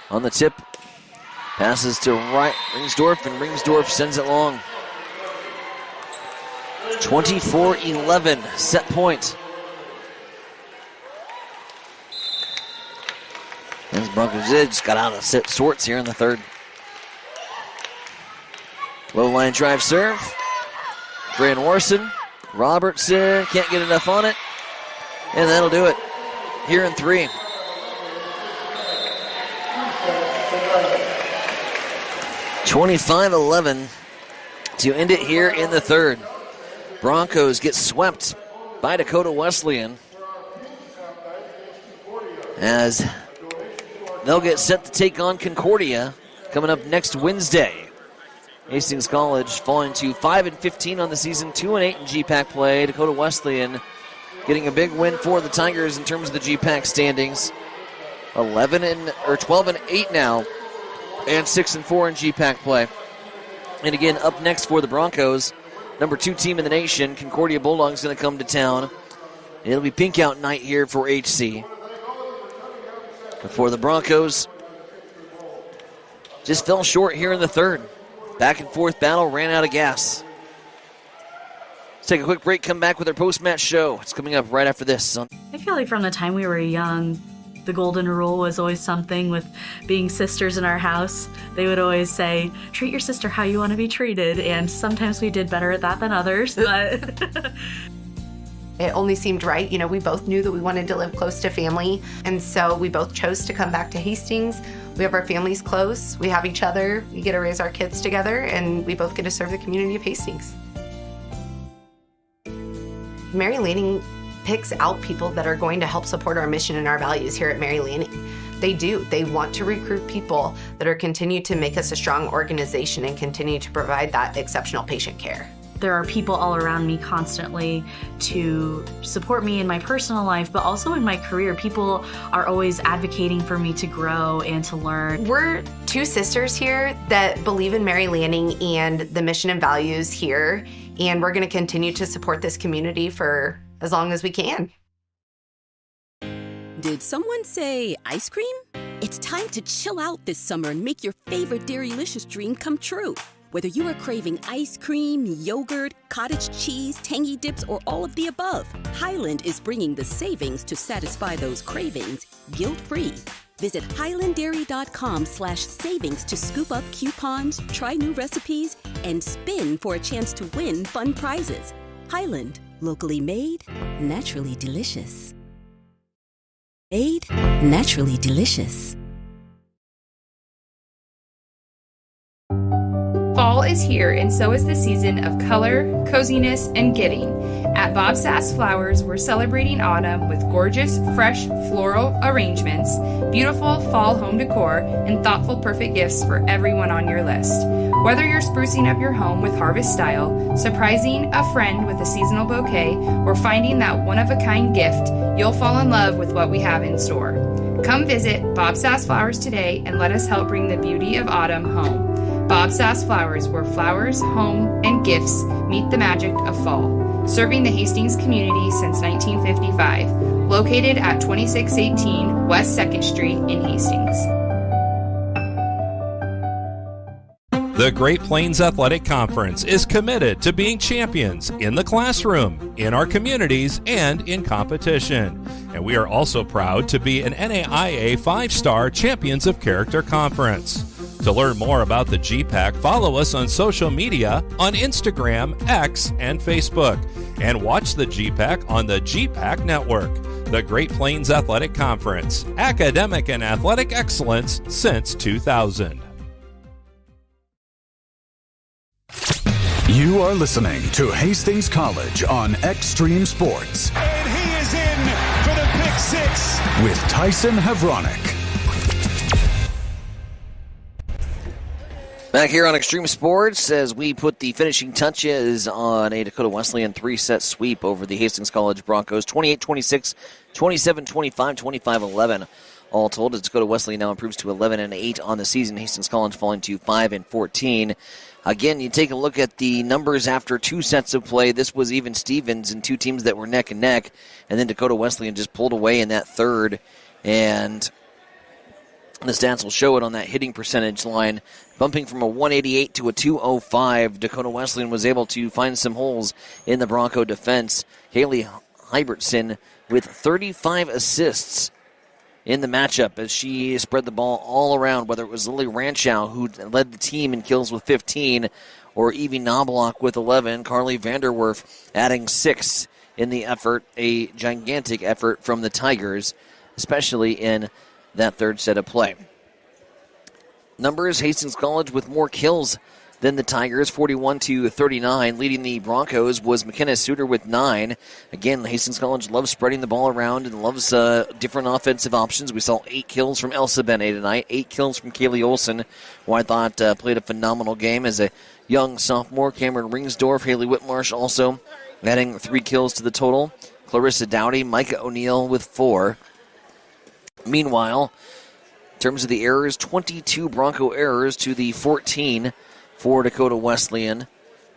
S2: on the tip. Passes to right, Ringsdorf, and Ringsdorf sends it long. 24-11, set point. As Broncos just got out of sorts here in the third. Low line drive serve. Fran Warson. Robertson can't get enough on it. And that'll do it here in three. $25-11 to end it here in the third. Broncos get swept by Dakota Wesleyan as they'll get set to take on Concordia coming up next Wednesday. Hastings College falling to 5-15 on the season, 2-8 in GPAC play. Dakota Wesleyan getting a big win for the Tigers in terms of the GPAC standings. 12-8 now, and 6-4 in GPAC play. And again, up next for the Broncos, number 2 team in the nation, Concordia Bulldogs going to come to town. It'll be pink out night here for HC. For the Broncos, just fell short here in the third. Back and forth battle, ran out of gas. Let's take a quick break, come back with our post-match show. It's coming up right after this.
S18: I feel like from the time we were young, the golden rule was always something with being sisters in our house. They would always say, treat your sister how you want to be treated. And sometimes we did better at that than others, but
S4: it only seemed right. You know, we both knew that we wanted to live close to family. And so we both chose to come back to Hastings. We have our families close. We have each other. We get to raise our kids together, and we both get to serve the community of Hastings. Mary Lanning picks out people that are going to help support our mission and our values here at Mary Lanning. They do. They want to recruit people that are continue to make us a strong organization and continue to provide that exceptional patient care.
S18: There are people all around me constantly to support me in my personal life, but also in my career. People are always advocating for me to grow and to learn.
S4: We're 2 sisters here that believe in Mary Lanning and the mission and values here, and we're going to continue to support this community for as long as we can.
S10: Did someone say ice cream? It's time to chill out this summer and make your favorite Dairylicious dream come true. Whether you are craving ice cream, yogurt, cottage cheese, tangy dips, or all of the above, Highland is bringing the savings to satisfy those cravings guilt-free. Visit highlanddairy.com/savings to scoop up coupons, try new recipes, and spin for a chance to win fun prizes. Highland, locally made, naturally delicious. Made, naturally delicious.
S20: Fall is here, and so is the season of color, coziness, and giving. At Bob Sass Flowers, we're celebrating autumn with gorgeous, fresh floral arrangements, beautiful fall home decor, and thoughtful, perfect gifts for everyone on your list. Whether you're sprucing up your home with harvest style, surprising a friend with a seasonal bouquet, or finding that one-of-a-kind gift, you'll fall in love with what we have in store. Come visit Bob Sass Flowers today and let us help bring the beauty of autumn home. Bob Sass Flowers, where flowers, home, and gifts meet the magic of fall. Serving the Hastings community since 1955. Located at 2618 West 2nd Street in Hastings.
S21: The Great Plains Athletic Conference is committed to being champions in the classroom, in our communities, and in competition. And we are also proud to be an NAIA 5-star Champions of Character Conference. To learn more about the GPAC, follow us on social media on Instagram, X, and Facebook. And watch the GPAC on the GPAC Network. The Great Plains Athletic Conference, academic and athletic excellence since 2000.
S7: You are listening to Hastings College on Extreme Sports.
S8: And he is in for the pick six.
S7: With Tyson Havronik.
S2: Back here on Extreme Sports as we put the finishing touches on a Dakota Wesleyan 3-set sweep over the Hastings College Broncos. 28-26, 27-25, 25-11. All told, as Dakota Wesleyan now improves to 11-8 on the season. Hastings College falling to 5-14. Again, you take a look at the numbers after 2 sets of play. This was even Stevens and 2 teams that were neck and neck. And then Dakota Wesleyan just pulled away in that third. And the stats will show it on that hitting percentage line. Bumping from a 188 to a 205, Dakota Wesleyan was able to find some holes in the Bronco defense. Haley Hybertson with 35 assists in the matchup as she spread the ball all around, whether it was Lily Ranchow, who led the team in kills with 15, or Evie Knobloch with 11. Carly Vanderwerf adding 6 in the effort, a gigantic effort from the Tigers, especially in that third set of play. Numbers, Hastings College with more kills than the Tigers, 41-39. Leading the Broncos was McKenna Suter with 9. Again, Hastings College loves spreading the ball around and loves different offensive options. We saw 8 kills from Elsa Benet tonight, 8 kills from Kaylee Olson, who I thought played a phenomenal game as a young sophomore. Cameron Ringsdorf, Haley Whitmarsh also adding 3 kills to the total. Clarissa Dowdy, Micah O'Neill with 4. Meanwhile, in terms of the errors, 22 Bronco errors to the 14 for Dakota Wesleyan.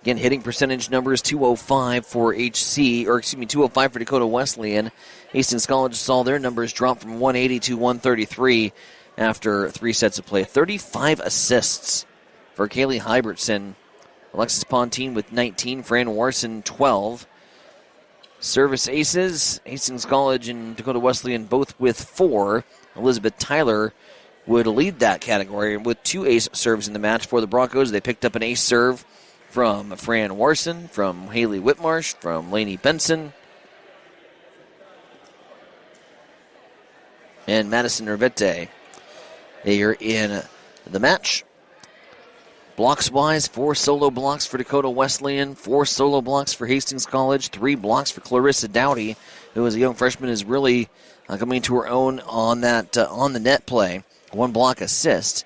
S2: Again, hitting percentage numbers 205 for 205 for Dakota Wesleyan. Hastings College saw their numbers drop from 180 to 133 after 3 sets of play. 35 assists for Kaylee Hybertson. Alexis Pontine with 19, Fran Warson 12. Service aces, Hastings College and Dakota Wesleyan both with 4. Elizabeth Tyler would lead that category with 2 ace serves in the match for the Broncos. They picked up an ace serve from Fran Warson, from Haley Whitmarsh, from Lainey Benson, and Madison Nervete. They are in the match. Blocks-wise, 4 solo blocks for Dakota Wesleyan, 4 solo blocks for Hastings College, 3 blocks for Clarissa Dowdy, who as a young freshman is really coming to her own on that on the net play. 1 block assist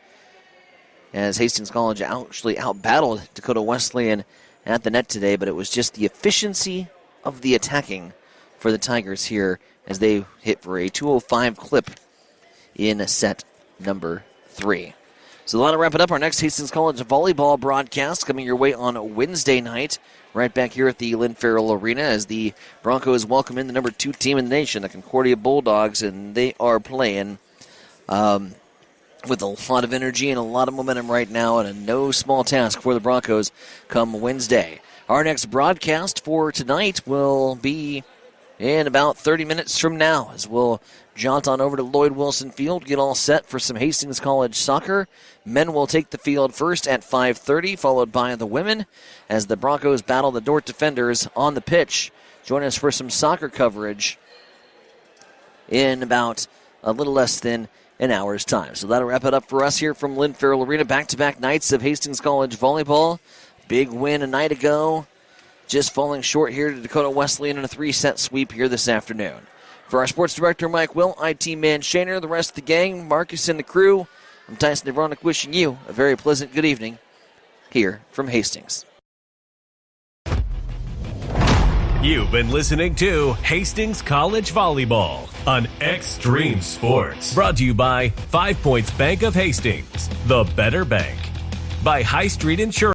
S2: as Hastings College actually outbattled Dakota Wesleyan at the net today, but it was just the efficiency of the attacking for the Tigers here as they hit for a 205 clip in set number 3. So that'll wrap it up. Our next Hastings College volleyball broadcast coming your way on Wednesday night, right back here at the Lynn Farrell Arena as the Broncos welcome in the number 2 team in the nation, the Concordia Bulldogs, and they are playing with a lot of energy and a lot of momentum right now, and a no small task for the Broncos come Wednesday. Our next broadcast for tonight will be in about 30 minutes from now, as we'll jaunt on over to Lloyd Wilson Field, get all set for some Hastings College soccer. Men will take the field first at 5:30, followed by the women, as the Broncos battle the Dordt defenders on the pitch. Join us for some soccer coverage in about a little less than an hour's time. So that'll wrap it up for us here from Lynn Farrell Arena. Back-to-back nights of Hastings College volleyball. Big win a night ago. Just falling short here to Dakota Wesleyan in a 3-set sweep here this afternoon. For our sports director, Mike Will, IT man Shaner, the rest of the gang, Marcus and the crew, I'm Tyson Nevronic wishing you a very pleasant good evening here from Hastings.
S1: You've been listening to Hastings College Volleyball on Extreme Sports. Brought to you by 5 Points Bank of Hastings, the better bank. By High Street Insurance.